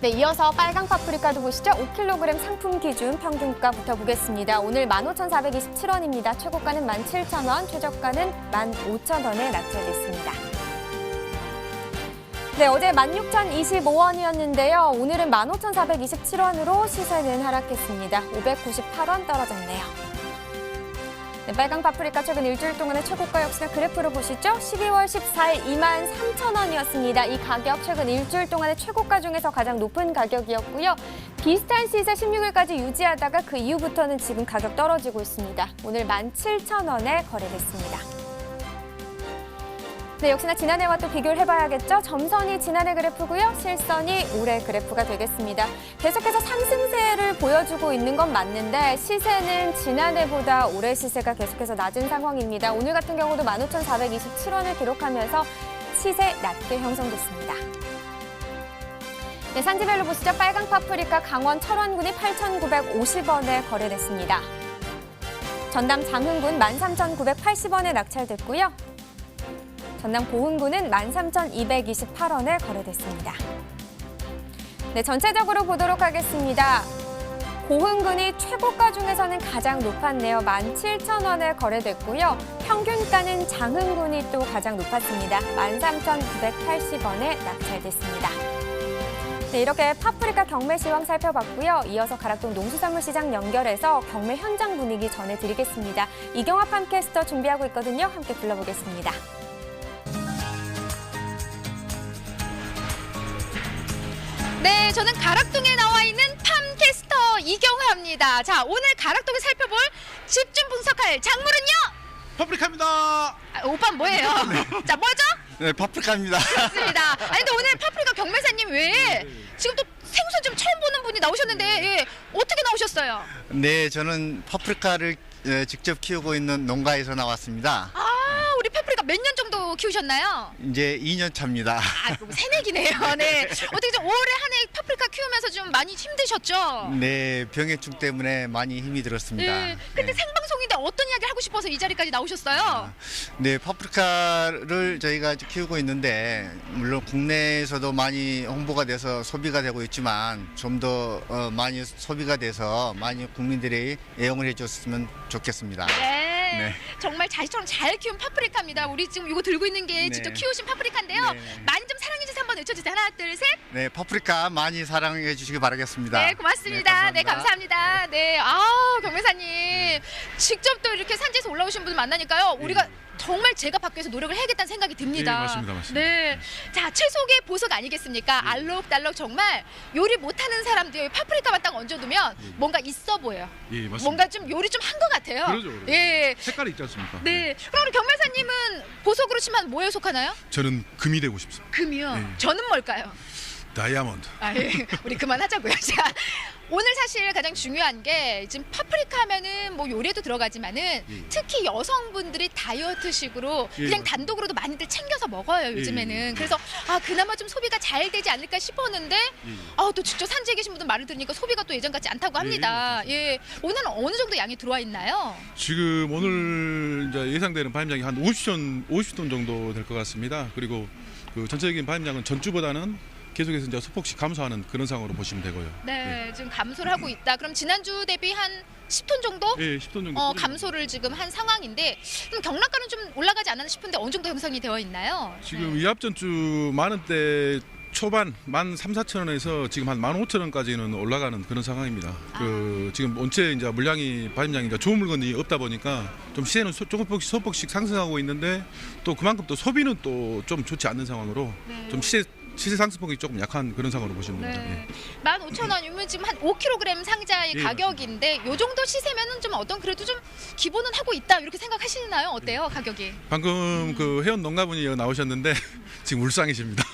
네, 이어서 빨강 파프리카도 보시죠. 5kg 상품 기준 평균가부터 보겠습니다. 오늘 15,427원입니다. 최고가는 17,000원, 최저가는 15,000원에 낙찰됐습니다. 네, 어제 16,025원이었는데요. 오늘은 15,427원으로 시세는 하락했습니다. 598원 떨어졌네요. 네, 빨강 파프리카 최근 일주일 동안의 최고가 역시나 그래프로 보시죠. 12월 14일 23,000원이었습니다. 이 가격 최근 일주일 동안의 최고가 중에서 가장 높은 가격이었고요. 비슷한 시세 16일까지 유지하다가 그 이후부터는 지금 가격 떨어지고 있습니다. 오늘 17,000원에 거래됐습니다. 네, 역시나 지난해와 또 비교를 해봐야겠죠. 점선이 지난해 그래프고요. 실선이 올해 그래프가 되겠습니다. 계속해서 상승세를 보여주고 있는 건 맞는데 시세는 지난해보다 올해 시세가 계속해서 낮은 상황입니다. 오늘 같은 경우도 15,427원을 기록하면서 시세 낮게 형성됐습니다. 네, 산지별로 보시죠. 빨강 파프리카 강원 철원군이 8,950원에 거래됐습니다. 전남 장흥군 13,980원에 낙찰됐고요. 전남 보흥군은 13,228원에 거래됐습니다. 네, 전체적으로 보도록 하겠습니다. 보흥군이 최고가 중에서는 가장 높았네요. 17,000원에 거래됐고요. 평균가는 장흥군이 또 가장 높았습니다. 13,980원에 낙찰됐습니다. 네, 이렇게 파프리카 경매 시황 살펴봤고요. 이어서 가락동 농수산물시장 연결해서 경매 현장 분위기 전해드리겠습니다. 이경화 팜캐스터 준비하고 있거든요. 함께 불러보겠습니다. 네, 저는 가락동에 나와 있는 팜캐스터 이경화입니다. 자, 오늘 가락동에 살펴볼 집중 분석할 작물은요? 파프리카입니다. 오빠 뭐예요? 자, 뭐죠? 네, 파프리카입니다. 맞습니다. 아니, 근데 오늘 파프리카 경매사님 외에 지금 또 생선 좀 처음 보는 분이 나오셨는데 예, 어떻게 나오셨어요? 네, 저는 파프리카를 직접 키우고 있는 농가에서 나왔습니다. 아, 파프리카 몇 년 정도 키우셨나요? 이제 2년 차입니다. 아, 그럼 새내기네요. 네. 어떻게 좀 올해 한 해 파프리카 키우면서 좀 많이 힘드셨죠? 네, 병해충 때문에 많이 힘이 들었습니다. 네. 근데 네. 생방송인데 어떤 이야기를 하고 싶어서 이 자리까지 나오셨어요? 네, 파프리카를 저희가 키우고 있는데 물론 국내에서도 많이 홍보가 돼서 소비가 되고 있지만 좀 더 많이 소비가 돼서 많이 국민들이 애용을 해줬으면 좋겠습니다. 네. 네. 정말 자식처럼 잘 키운 파프리카입니다. 우리 지금 이거 들고 있는 게 네. 직접 키우신 파프리카인데요. 네. 많이 좀 사랑해주세요. 한번 외쳐주세요. 하나, 둘, 셋. 네, 파프리카 많이 사랑해 주시기 바라겠습니다. 네, 고맙습니다. 네, 감사합니다. 네, 아, 경매사님. 직접 또 이렇게 산지에서 올라오신 분들 만나니까요. 우리가 정말 제가 밖에서 노력을 해야겠다는 생각이 듭니다. 맞습니다. 네. 자, 채소계 보석 아니겠습니까? 알록달록 정말 요리 못하는 사람들 파프리카만 딱 얹어두면 뭔가 있어 보여요. 예, 맞습니다. 뭔가 좀 요리 좀 한 것 같아요. 그러죠. 예. 색깔이 있지 않습니까? 네. 그럼 우리 경매사님은 보석으로 치면 뭐에 속하나요? 저는 금이 되고 싶습니다. 금이요. 네. 저는 뭘까요? 다이아몬드. 아, 예. 우리 그만하자고요. 자, 오늘 사실 가장 중요한 게 지금 파프리카 하면은 뭐 요리에도 들어가지만은 특히 여성분들이 다이어트식으로 그냥 단독으로도 많이들 챙겨서 먹어요, 요즘에는. 그래서 아, 그나마 좀 소비가 잘 되지 않을까 싶었는데 아, 또 직접 산지에 계신 분들 말을 들으니까 소비가 또 예전 같지 않다고 합니다. 예. 오늘은 어느 정도 양이 들어와 있나요? 지금 오늘 이제 예상되는 바임량이 한 50톤 정도 될 것 같습니다. 그리고 그 전체적인 바임량은 전주보다는 계속해서 이제 소폭씩 감소하는 그런 상황으로 보시면 되고요. 네, 지금 감소를 하고 있다. 그럼 지난주 대비 한 10톤 정도? 예, 10톤 정도. 감소를 지금 한 상황인데 그럼 경락가는 좀 올라가지 않았나 싶은데 어느 정도 형성이 되어 있나요? 지금 이 앞전주 만원대 초반 13,400원에서 지금 한 15,000원까지는 올라가는 그런 상황입니다. 그 지금 원체 이제 물량이 바임량이 이제 좋은 물건이 없다 보니까 좀 시세는 조금씩 소폭씩 상승하고 있는데 또 그만큼 또 소비는 또 좀 좋지 않는 상황으로 좀 시세 상승폭이 조금 약한 그런 상황으로 보시면 됩니다. 네. 15,000원이면 지금 한 5kg 상자의 가격인데 요 정도 시세면은 좀 어떤 그래도 좀 기본은 하고 있다 이렇게 생각하시나요? 어때요, 가격이? 방금 그 회원 농가분이 나오셨는데 지금 울상이십니다.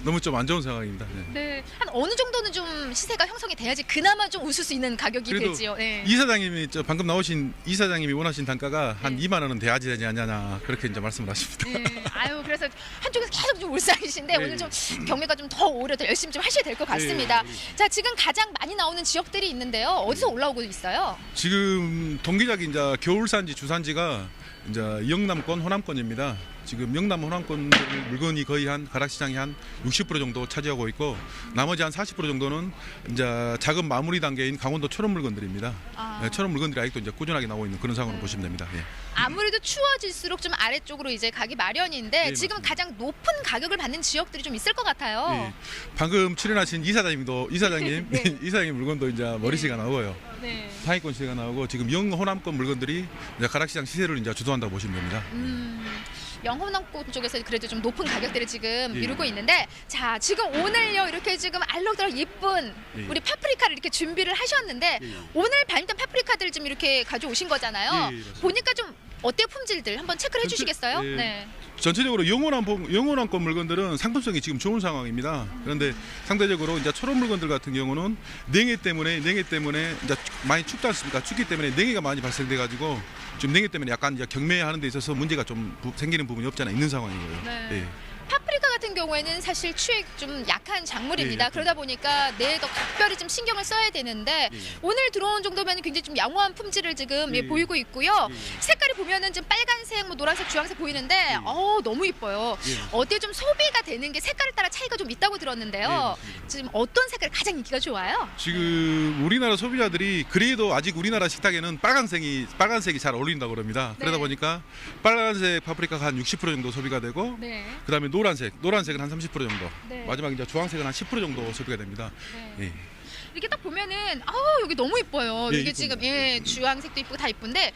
너무 좀 안 좋은 상황입니다. 네. 한 어느 정도는 좀 시세가 형성이 돼야지 그나마 좀 웃을 수 있는 가격이 그래도 되지요. 네. 이사장님이 방금 나오신 이사장님이 원하신 단가가 한 2만 원은 돼야지 되지 않냐 그렇게 이제 말씀을 하십니다. 네. 아유, 그래서 한쪽에서 계속 좀 울상이신데 오늘 좀 경매가 좀 더 오히려 더 열심히 좀 하셔야 될 것 같습니다. 자, 지금 가장 많이 나오는 지역들이 있는데요. 어디서 올라오고 있어요? 지금 동기작이 이제 겨울산지 주산지가 이제 영남권, 호남권입니다. 지금 영남, 호남권 물건이 거의 한 가락시장이 한 60% 정도 차지하고 있고 나머지 한 40% 정도는 이제 작은 마무리 단계인 강원도 철원 물건들입니다. 네, 철원 물건들이 아직도 이제 꾸준하게 나오고 있는 그런 상황으로 보시면 됩니다. 예. 아무래도 추워질수록 좀 아래쪽으로 이제 가기 마련인데 네, 지금 맞습니다. 가장 높은 가격을 받는 지역들이 좀 있을 것 같아요. 예. 방금 출연하신 이사장님 네. 이사장님 물건도 이제 머리시가 나오고요. 네. 상위권 시세가 나오고 지금 영호남권 물건들이 이제 가락시장 시세를 이제 주도한다고 보시면 됩니다. 영호남권 쪽에서 그래도 좀 높은 가격대를 지금 이루고 있는데 자, 지금 오늘요 이렇게 지금 알록달록 예쁜 우리 파프리카를 이렇게 준비를 하셨는데 오늘 발견 파프리카들 좀 이렇게 가져오신 거잖아요. 보니까 좀 어때요, 품질들 한번 체크를 해주시겠어요? 예. 네. 전체적으로 영호남권 물건들은 상품성이 지금 좋은 상황입니다. 그런데 상대적으로 이제 철원 물건들 같은 경우는 냉해 때문에 이제 많이 춥지 않습니까? 춥기 때문에 냉해가 많이 발생돼 가지고 지금 냉해 때문에 약간 이제 경매하는 데 있어서 문제가 좀 생기는 부분이 없지 않아 있는 상황이고요. 네. 예. 파프리카 같은 경우에는 사실 추액 좀 약한 작물입니다. 그러다 보니까 내에 더 각별히 좀 신경을 써야 되는데 오늘 들어온 정도면 굉장히 좀 양호한 품질을 지금 보이고 있고요. 색깔이 보면은 좀 빨간색, 뭐 노란색, 주황색 보이는데 너무 이뻐요. 어때 좀 소비가 되는 게 색깔에 따라 차이가 좀 있다고 들었는데요. 지금 어떤 색깔이 가장 인기가 좋아요? 지금 우리나라 소비자들이 그래도 아직 우리나라 식탁에는 빨간색이 잘 어울린다고 그럽니다. 그러다 보니까 빨간색 파프리카가 한 60% 정도 소비가 되고 그다음에 노란색은 한 30% 정도, 마지막 이제 주황색은 한 10% 정도 소비가 됩니다. 예. 이렇게 딱 보면은 여기 너무 이뻐요. 예, 이게 이쁩니다. 지금 주황색도 이쁘고 다 이쁜데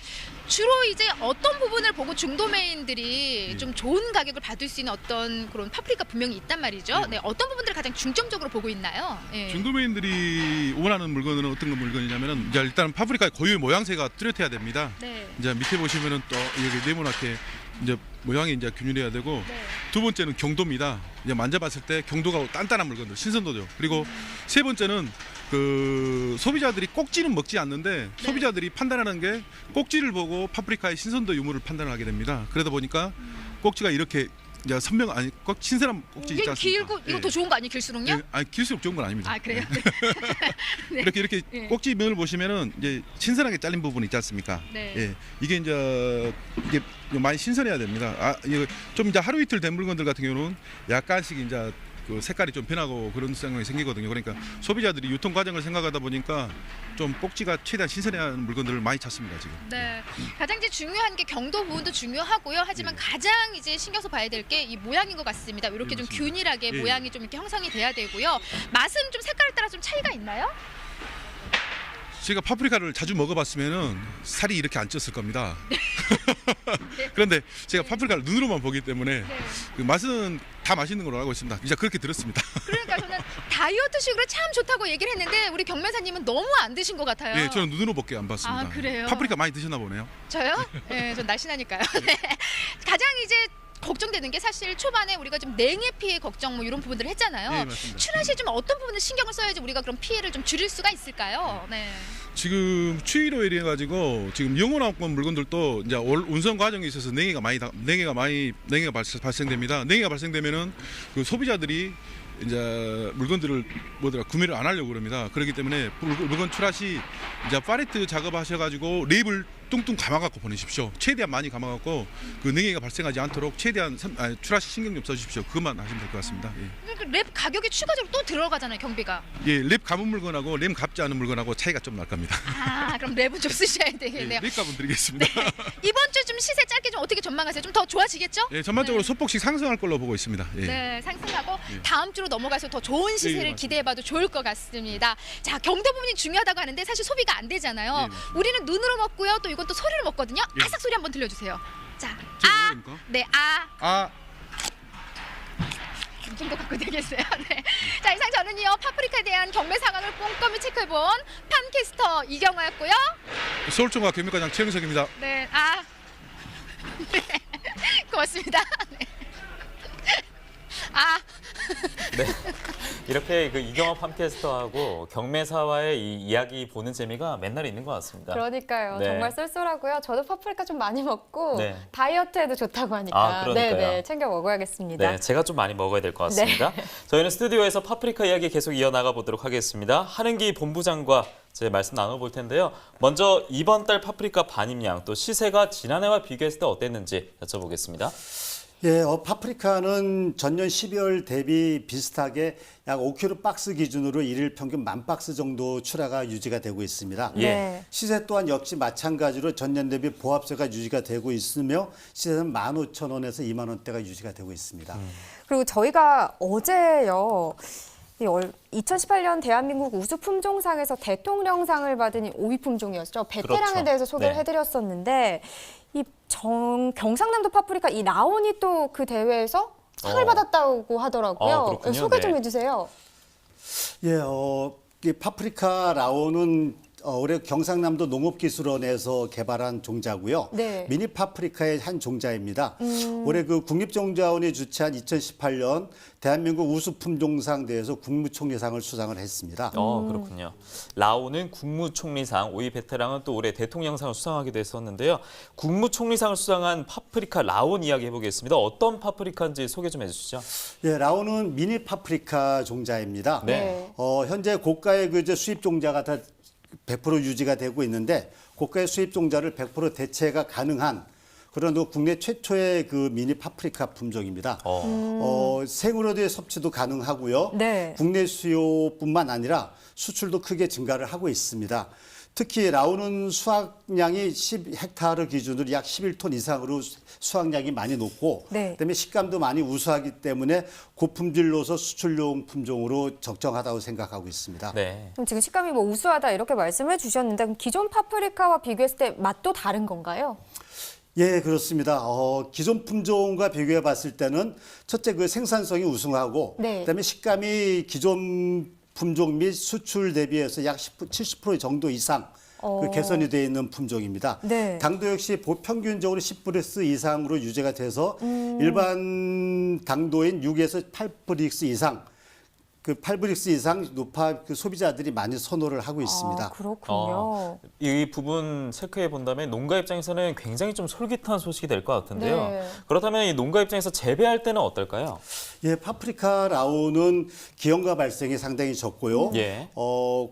주로 이제 어떤 부분을 보고 중도메인들이 좀 좋은 가격을 받을 수 있는 어떤 그런 파프리카 분명히 있단 말이죠. 네, 어떤 부분들을 가장 중점적으로 보고 있나요? 예. 중도메인들이 원하는 물건은 어떤 물건이냐면은 이제 일단 파프리카의 고유 모양새가 뚜렷해야 됩니다. 네. 이제 밑에 보시면은 또 여기 네모나게 이제 모양이 이제 균일해야 되고 두 번째는 경도입니다. 이제 만져봤을 때 경도가 단단한 물건들 신선도죠. 그리고 세 번째는 그 소비자들이 꼭지는 먹지 않는데 소비자들이 판단하는 게 꼭지를 보고 파프리카의 신선도 유무를 판단하게 됩니다. 그러다 보니까 꼭지가 이렇게 이제 선명 아니 꼭 신선한 꼭지 있지 이게 않습니까? 길고 이거 더 좋은 거 아니에요? 길수록요? 예, 아니 길수록 좋은 건 아닙니다. 아 그래요? 네. 이렇게 예. 꼭지면을 보시면은 이제 신선하게 잘린 부분이 있지 않습니까? 네. 예, 이게 이제 이게 많이 신선해야 됩니다. 아, 이거 좀 이제 하루 이틀 된 물건들 같은 경우는 약간씩 이제 그 색깔이 좀 변하고 그런 상황이 생기거든요. 그러니까 소비자들이 유통 과정을 생각하다 보니까 좀 꼭지가 최대한 신선해야 하는 물건들을 많이 찾습니다 지금. 네. 가장 이제 중요한 게 경도 부분도 중요하고요. 하지만 가장 이제 신경 써 봐야 될 게 이 모양인 것 같습니다. 이렇게 좀 균일하게 예. 모양이 좀 이렇게 형성이 돼야 되고요. 맛은 좀 색깔에 따라 좀 차이가 있나요? 제가 파프리카를 자주 먹어봤으면은 살이 이렇게 안 쪘을 겁니다. 그런데 제가 파프리카를 눈으로만 보기 때문에 그 맛은 다 맛있는 걸로 알고 있습니다. 이제 그렇게 들었습니다. 그러니까 저는 다이어트식으로 참 좋다고 얘기를 했는데 우리 경매사님은 너무 안 드신 것 같아요. 예, 저는 눈으로 밖에 안 봤습니다. 아, 그래요? 파프리카 많이 드셨나 보네요. 저요? 네, 전 날씬하니까요. 네. 가장 이제 걱정되는 게 사실 초반에 우리가 좀 냉해 피해 걱정 뭐 이런 부분들을 했잖아요. 네, 맞습니다. 출하 시에 좀 어떤 부분을 신경을 써야지 우리가 그런 피해를 좀 줄일 수가 있을까요? 네. 지금 추위로 인해 가지고 지금 영원학권 물건들도 이제 운송 과정에 있어서 냉해가 발생됩니다. 냉해가 발생되면은 그 소비자들이 이제 물건들을 구매를 안 하려고 그럽니다. 그렇기 때문에 물건 출하 시 이제 팔레트 작업하셔가지고 랩을 뚱뚱 감아갖고 보내십시오. 최대한 많이 감아갖고 그 냉해가 발생하지 않도록 최대한 출하 시 신경 좀 써주십시오. 그것만 하시면 될 것 같습니다. 예. 그 랩 가격이 추가적으로 또 들어가잖아요, 경비가. 예, 랩 감은 물건하고 랩 감지 않은 물건하고 차이가 좀 날 겁니다. 아, 그럼 랩은 좀 쓰셔야 되겠네요. 예, 랩 값은 드리겠습니다. 이번 주 좀 시세 짧게 좀 어떻게 전망하세요? 좀 더 좋아지겠죠? 예, 전반적으로 소폭씩 상승할 걸로 보고 있습니다. 예. 네, 상승하고 예. 다음 주로 넘어가서 더 좋은 시세를 맞습니다. 기대해봐도 좋을 것 같습니다. 자, 경도 부분이 중요하다고 하는데 사실 소비가 안 되잖아요. 우리는 눈으로 먹고요, 또 이건 또 소리를 먹거든요. 예. 아삭 소리 한번 들려주세요. 자, 지금 뭐입니까? 네, 아. 아, 이 정도 갖고 되겠어요. 네. 자, 이상 저는요 파프리카에 대한 경매 상황을 꼼꼼히 체크해본 판캐스터 이경화였고요. 서울청과 경매과장 최영석입니다. 네, 아, 네. 고맙습니다. 네. 아. 네. 이렇게 그 이경화 팟캐스터하고 경매사와의 이 이야기 보는 재미가 맨날 있는 것 같습니다. 그러니까요. 네. 정말 쏠쏠하고요. 저도 파프리카 좀 많이 먹고 네. 다이어트에도 좋다고 하니까 아, 그러니까요. 네네, 챙겨 먹어야겠습니다. 네, 제가 좀 많이 먹어야 될 것 같습니다. 네. 저희는 스튜디오에서 파프리카 이야기 계속 이어나가 보도록 하겠습니다. 한은기 본부장과 제 말씀 나눠볼 텐데요. 먼저 이번 달 파프리카 반입량 또 시세가 지난해와 비교했을 때 어땠는지 여쭤보겠습니다. 예, 파프리카는 전년 12월 대비 비슷하게 약 5kg 박스 기준으로 일일 평균 10,000박스 정도 출하가 유지가 되고 있습니다. 네. 시세 또한 역시 마찬가지로 전년 대비 보합세가 유지가 되고 있으며 시세는 15,000원에서 2만 원대가 유지가 되고 있습니다. 그리고 저희가 어제요. 2018년 대한민국 우수 품종상에서 대통령상을 받은 5위 품종이었죠. 베테랑에 그렇죠. 대해서 소개를 네. 해드렸었는데 이 경상남도 파프리카 이 라온이 또 그 대회에서 상을 받았다고 하더라고요. 그렇군요. 소개 좀 네. 해주세요. 예, 이 파프리카 라온은 올해 경상남도 농업기술원에서 개발한 종자고요. 네. 미니 파프리카의 한 종자입니다. 올해 그 국립종자원이 주최한 2018년 대한민국 우수품종상 대회에서 국무총리상을 수상을 했습니다. 그렇군요. 라오는 국무총리상, 5위 베테랑은 또 올해 대통령상을 수상하기도 했었는데요. 국무총리상을 수상한 파프리카 라온 이야기 해보겠습니다. 어떤 파프리카인지 소개 좀 해주시죠. 예, 라온은 미니 파프리카 종자입니다. 네. 현재 고가의 그 수입 종자가 다 100% 유지가 되고 있는데 고가의 수입 종자를 100% 대체가 가능한 그런 국내 최초의 그 미니 파프리카 품종입니다. 생으로의 섭취도 가능하고요. 네. 국내 수요뿐만 아니라 수출도 크게 증가를 하고 있습니다. 특히 라온은 수확량이 10헥타르 기준으로 약 11톤 이상으로 수확량이 많이 높고 네. 그다음에 식감도 많이 우수하기 때문에 고품질로서 수출용 품종으로 적정하다고 생각하고 있습니다. 네. 그럼 지금 식감이 뭐 우수하다 이렇게 말씀해 주셨는데 그럼 기존 파프리카와 비교했을 때 맛도 다른 건가요? 예, 그렇습니다. 기존 품종과 비교해 봤을 때는 첫째 그 생산성이 우수하고 네. 그다음에 식감이 기존 품종 및 수출 대비해서 약 70% 정도 이상 그 개선이 되어 있는 품종입니다. 네. 당도 역시 평균적으로 10브릭스 이상으로 유지가 돼서 일반 당도인 6에서 8브릭스 이상, 그 8브릭스 이상 노파 그 소비자들이 많이 선호를 하고 있습니다. 그렇군요. 이 부분 체크해 본다면 농가 입장에서는 굉장히 좀 솔깃한 소식이 될 것 같은데요. 네. 그렇다면 이 농가 입장에서 재배할 때는 어떨까요? 예, 파프리카 라오는 기형과 발생이 상당히 적고요. 예.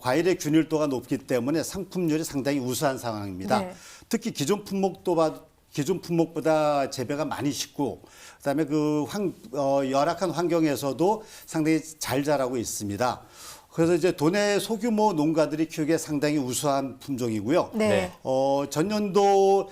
과일의 균일도가 높기 때문에 상품률이 상당히 우수한 상황입니다. 네. 특히 기존 품목보다 재배가 많이 쉽고, 그다음에 열악한 환경에서도 상당히 잘 자라고 있습니다. 그래서 이제 도내 소규모 농가들이 키우기에 상당히 우수한 품종이고요. 네. 전년도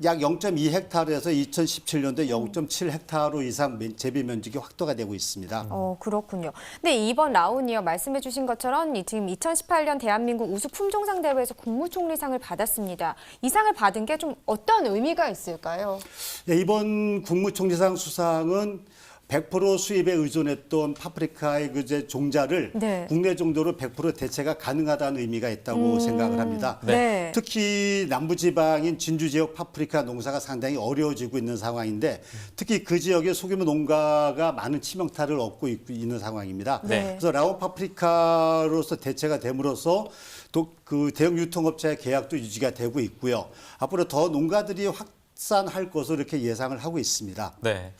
약 0.2헥타르에서 2017년도에 0.7헥타르 이상 재배 면적이 확대가 되고 있습니다. 그렇군요. 근데 이번 라운이요, 말씀해 주신 것처럼 지금 2018년 대한민국 우수 품종상 대회에서 국무총리상을 받았습니다. 이 상을 받은 게 좀 어떤 의미가 있을까요? 네, 이번 국무총리상 수상은 100% 수입에 의존했던 파프리카의 종자를 네. 국내 정도로 100% 대체가 가능하다는 의미가 있다고 생각을 합니다. 네. 특히 남부지방인 진주 지역 파프리카 농사가 상당히 어려워지고 있는 상황인데 특히 그 지역에 소규모 농가가 많은 치명타를 얻고 있는 상황입니다. 네. 그래서 라오 파프리카로서 대체가 됨으로써 또 그 대형 유통업체의 계약도 유지가 되고 있고요. 앞으로 더 농가들이 확산할 것으로 이렇게 예상을 하고 있습니다. 네.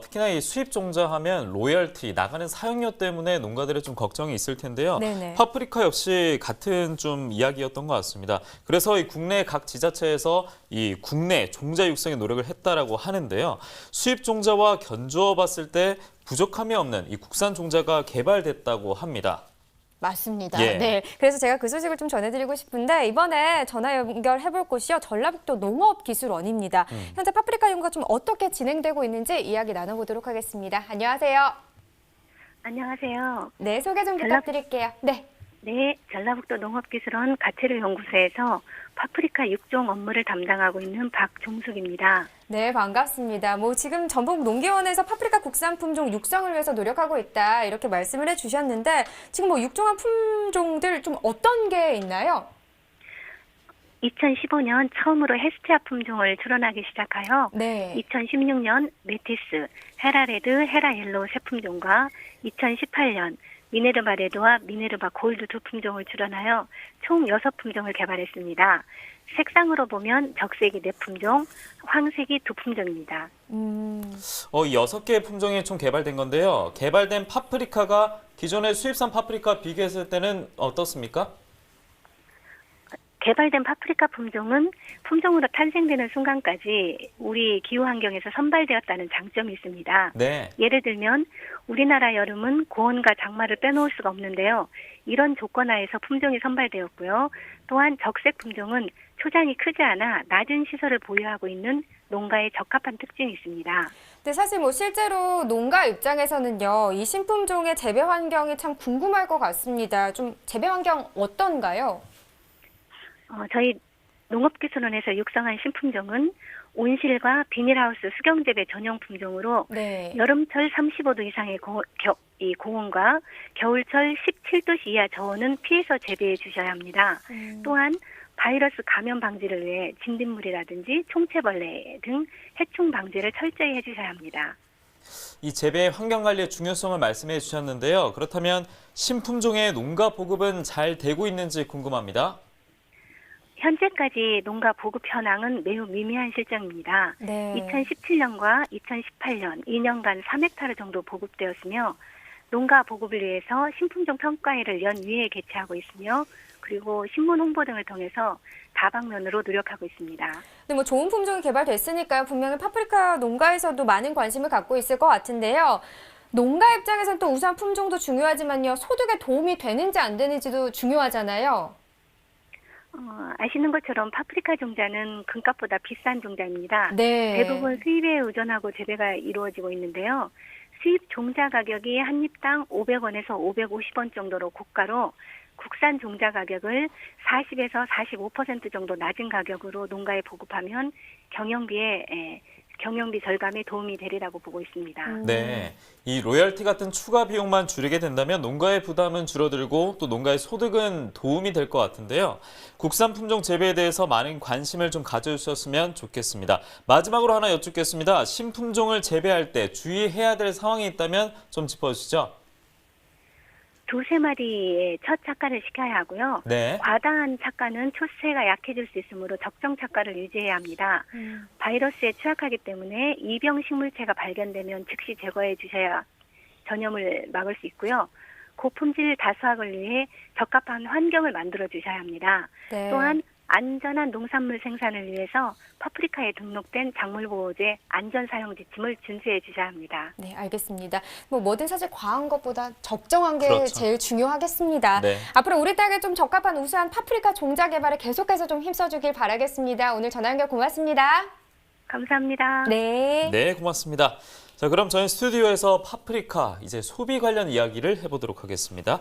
특히나 이 수입 종자 하면 로열티, 나가는 사용료 때문에 농가들의 좀 걱정이 있을 텐데요. 네네. 파프리카 역시 같은 좀 이야기였던 것 같습니다. 그래서 이 국내 각 지자체에서 이 국내 종자 육성에 노력을 했다라고 하는데요. 수입 종자와 견주어 봤을 때 부족함이 없는 이 국산 종자가 개발됐다고 합니다. 맞습니다. 예. 네, 그래서 제가 그 소식을 좀 전해드리고 싶은데 이번에 전화 연결해볼 곳이요. 전라북도 농업기술원입니다. 현재 파프리카 연구가 좀 어떻게 진행되고 있는지 이야기 나눠보도록 하겠습니다. 안녕하세요. 안녕하세요. 네, 소개 좀 부탁드릴게요. 네. 네, 전라북도 농업기술원 가채류연구소에서 파프리카 6종 업무를 담당하고 있는 박종숙입니다. 네, 반갑습니다. 지금 전북 농기원에서 파프리카 국산 품종 육성을 위해서 노력하고 있다 이렇게 말씀을 해주셨는데 지금 육종한 품종들 좀 어떤 게 있나요? 2015년 처음으로 헤스티아 품종을 출원하기 시작하여 네. 2016년 메티스, 헤라레드, 헤라옐로우 세 품종과 2018년 미네르바 레드와 미네르바 골드 두 품종을 출원하여 총 6품종을 개발했습니다. 색상으로 보면 적색이 4품종, 황색이 2품종입니다. 이 6개의 품종이 총 개발된 건데요. 개발된 파프리카가 기존의 수입산 파프리카 비교했을 때는 어떻습니까? 개발된 파프리카 품종은 품종으로 탄생되는 순간까지 우리 기후 환경에서 선발되었다는 장점이 있습니다. 네. 예를 들면 우리나라 여름은 고온과 장마를 빼놓을 수가 없는데요. 이런 조건 하에서 품종이 선발되었고요. 또한 적색 품종은 초장이 크지 않아 낮은 시설을 보유하고 있는 농가에 적합한 특징이 있습니다. 근데 사실 실제로 농가 입장에서는요, 이 신품종의 재배 환경이 참 궁금할 것 같습니다. 좀 재배 환경 어떤가요? 저희 농업기술원에서 육성한 신품종은 온실과 비닐하우스 수경재배 전용 품종으로 네. 여름철 35도 이상의 고온과 겨울철 17도 이하 저온은 피해서 재배해 주셔야 합니다. 또한 바이러스 감염 방지를 위해 진딧물이라든지 총체벌레 등 해충 방지를 철저히 해주셔야 합니다. 이 재배 환경 관리의 중요성을 말씀해 주셨는데요. 그렇다면 신품종의 농가 보급은 잘 되고 있는지 궁금합니다. 현재까지 농가 보급 현황은 매우 미미한 실정입니다. 네. 2017년과 2018년 2년간 3헥타르 정도 보급되었으며 농가 보급을 위해서 신품종 평가회를 연위에 개최하고 있으며 그리고 신문 홍보 등을 통해서 다방면으로 노력하고 있습니다. 근데 좋은 품종이 개발됐으니까요. 분명히 파프리카 농가에서도 많은 관심을 갖고 있을 것 같은데요. 농가 입장에서는 또 우수한 품종도 중요하지만요. 소득에 도움이 되는지 안 되는지도 중요하잖아요. 아시는 것처럼 파프리카 종자는 금값보다 비싼 종자입니다. 네. 대부분 수입에 의존하고 재배가 이루어지고 있는데요. 수입 종자 가격이 한 입당 500원에서 550원 정도로 고가로 국산 종자 가격을 40에서 45% 정도 낮은 가격으로 농가에 보급하면 경영비에 경영비 절감에 도움이 되리라고 보고 있습니다. 네, 이 로열티 같은 추가 비용만 줄이게 된다면 농가의 부담은 줄어들고 또 농가의 소득은 도움이 될 것 같은데요. 국산 품종 재배에 대해서 많은 관심을 좀 가져주셨으면 좋겠습니다. 마지막으로 하나 여쭙겠습니다. 신품종을 재배할 때 주의해야 될 상황이 있다면 좀 짚어주시죠. 두세 마리의 첫 착과를 시켜야 하고요. 네. 과다한 착과는 초세가 약해질 수 있으므로 적정 착과를 유지해야 합니다. 바이러스에 취약하기 때문에 이병 식물체가 발견되면 즉시 제거해 주셔야 전염을 막을 수 있고요. 고품질 다수학을 위해 적합한 환경을 만들어 주셔야 합니다. 네. 또한 안전한 농산물 생산을 위해서 파프리카에 등록된 작물보호제 안전사용 지침을 준수해 주셔야 합니다. 네, 알겠습니다. 뭐든 사실 과한 것보다 적정한 게 그렇죠. 제일 중요하겠습니다. 네. 앞으로 우리 땅에 좀 적합한 우수한 파프리카 종자 개발에 계속해서 좀 힘써주길 바라겠습니다. 오늘 전화 연결 고맙습니다. 감사합니다. 네. 네, 고맙습니다. 자, 그럼 저희 스튜디오에서 파프리카 이제 소비 관련 이야기를 해보도록 하겠습니다.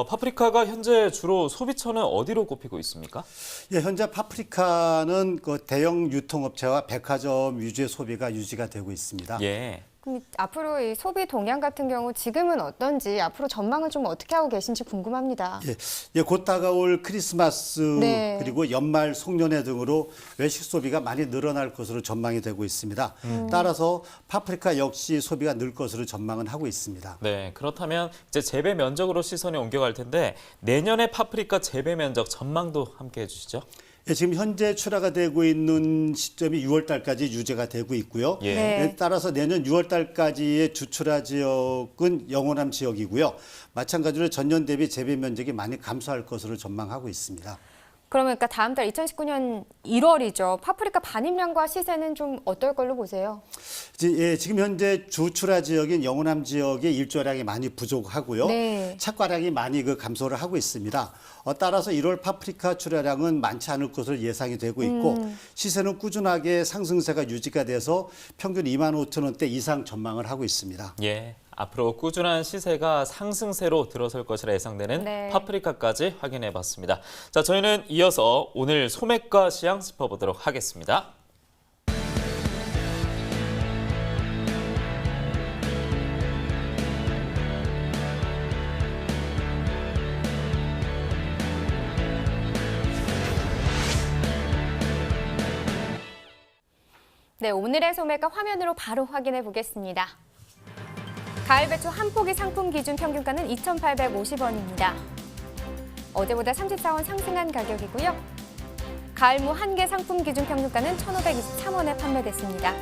파프리카가 현재 주로 소비처는 어디로 꼽히고 있습니까? 예, 현재 파프리카는 그 대형 유통업체와 백화점 위주의 소비가 유지가 되고 있습니다. 예. 그럼 앞으로 이 소비 동향 같은 경우 지금은 어떤지 앞으로 전망을 좀 어떻게 하고 계신지 궁금합니다. 예, 곧 다가올 크리스마스 네. 그리고 연말 송년회 등으로 외식 소비가 많이 늘어날 것으로 전망이 되고 있습니다. 따라서 파프리카 역시 소비가 늘 것으로 전망은 하고 있습니다. 네, 그렇다면 이제 재배 면적으로 시선이 옮겨갈 텐데 내년에 파프리카 재배 면적 전망도 함께 해주시죠. 예, 지금 현재 출하가 되고 있는 시점이 6월 달까지 유지가 되고 있고요. 예. 네. 예, 따라서 내년 6월 달까지의 주출하 지역은 영원함 지역이고요. 마찬가지로 전년 대비 재배 면적이 많이 감소할 것으로 전망하고 있습니다. 그러면 그러니까 다음 달 2019년 1월이죠. 파프리카 반입량과 시세는 좀 어떨 걸로 보세요? 예, 지금 현재 주출하 지역인 영호남 지역의 일조량이 많이 부족하고요. 네. 착과량이 많이 감소를 하고 있습니다. 따라서 1월 파프리카 출하량은 많지 않을 것으로 예상이 되고 있고 시세는 꾸준하게 상승세가 유지가 돼서 평균 25,000원대 이상 전망을 하고 있습니다. 예. 앞으로 꾸준한 시세가 상승세로 들어설 것이라 예상되는 네. 파프리카까지 확인해봤습니다. 자, 저희는 이어서 오늘 소매가 시황 짚어보도록 하겠습니다. 네, 오늘의 소매가 화면으로 바로 확인해 보겠습니다. 가을 배추 한 포기 상품 기준 평균가는 2,850원입니다. 어제보다 34원 상승한 가격이고요. 가을무 한 개 상품 기준 평균가는 1,523원에 판매됐습니다.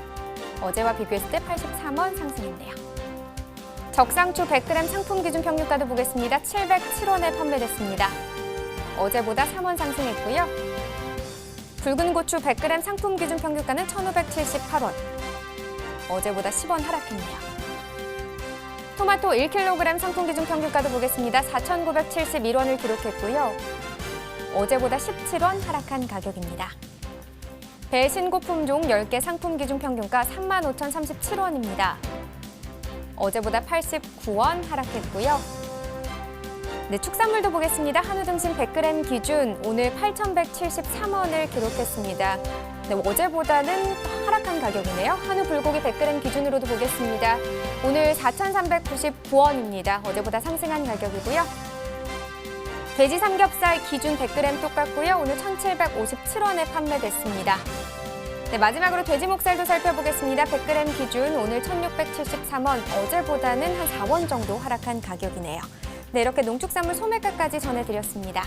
어제와 비교했을 때 83원 상승했네요. 적상추 100g 상품 기준 평균가도 보겠습니다. 707원에 판매됐습니다. 어제보다 3원 상승했고요. 붉은 고추 100g 상품 기준 평균가는 1,578원. 어제보다 10원 하락했네요. 토마토 1kg 상품 기준 평균가도 보겠습니다. 4,971원을 기록했고요. 어제보다 17원 하락한 가격입니다. 배 신고 품종 10개 상품 기준 평균가 35,037원입니다. 어제보다 89원 하락했고요. 네, 축산물도 보겠습니다. 한우 등심 100g 기준 오늘 8,173원을 기록했습니다. 네, 어제보다는 하락한 가격이네요. 한우 불고기 100g 기준으로도 보겠습니다. 오늘 4,399원입니다. 어제보다 상승한 가격이고요. 돼지 삼겹살 기준 100g 똑같고요. 오늘 1,757원에 판매됐습니다. 네, 마지막으로 돼지 목살도 살펴보겠습니다. 100g 기준 오늘 1,673원, 어제보다는 한 4원 정도 하락한 가격이네요. 네, 이렇게 농축산물 소매가까지 전해드렸습니다.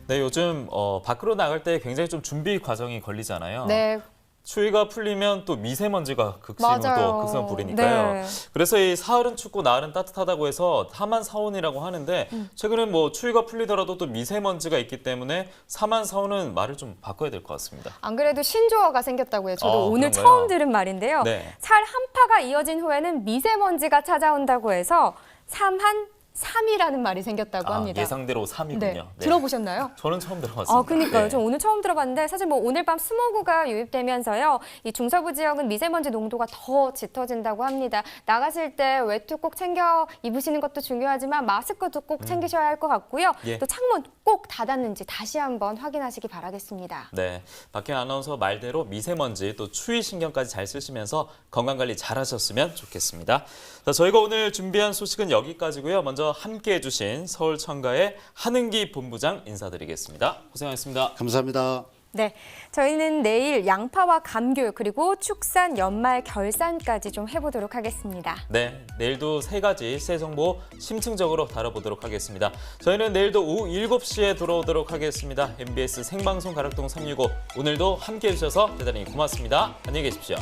네, 요즘 밖으로 나갈 때 굉장히 좀 준비 과정이 걸리잖아요. 네. 추위가 풀리면 또 미세먼지가 맞아요. 극성을 부리니까요. 네. 그래서 이 사흘은 춥고 나흘은 따뜻하다고 해서 사만사온이라고 하는데 최근에 뭐 추위가 풀리더라도 또 미세먼지가 있기 때문에 사만사온은 말을 좀 바꿔야 될 것 같습니다. 안 그래도 신조어가 생겼다고 해요. 저도 오늘 그런가요? 처음 들은 말인데요. 네. 살 한파가 이어진 후에는 미세먼지가 찾아온다고 해서 삼한 3이라는 말이 생겼다고 합니다. 예상대로 3이군요. 네. 네. 들어보셨나요? 저는 처음 들어봤습니다. 그러니까요. 네. 저 오늘 처음 들어봤는데 사실 뭐 오늘 밤 스모그가 유입되면서요. 이 중서부 지역은 미세먼지 농도가 더 짙어진다고 합니다. 나가실 때 외투 꼭 챙겨 입으시는 것도 중요하지만 마스크도 꼭 챙기셔야 할 것 같고요. 예. 또 창문 꼭 닫았는지 다시 한번 확인하시기 바라겠습니다. 네, 박혜영 아나운서 말대로 미세먼지 또 추위 신경까지 잘 쓰시면서 건강관리 잘 하셨으면 좋겠습니다. 자, 저희가 오늘 준비한 소식은 여기까지고요. 먼저 함께해 주신 서울청가의 한은기 본부장 인사드리겠습니다. 고생하셨습니다. 감사합니다. 네, 저희는 내일 양파와 감귤 그리고 축산 연말 결산까지 좀 해보도록 하겠습니다. 네, 내일도 3가지 새 정보 심층적으로 다뤄보도록 하겠습니다. 저희는 내일도 오후 7시에 돌아오도록 하겠습니다. MBS 생방송 가락동 365 오늘도 함께해 주셔서 대단히 고맙습니다. 안녕히 계십시오.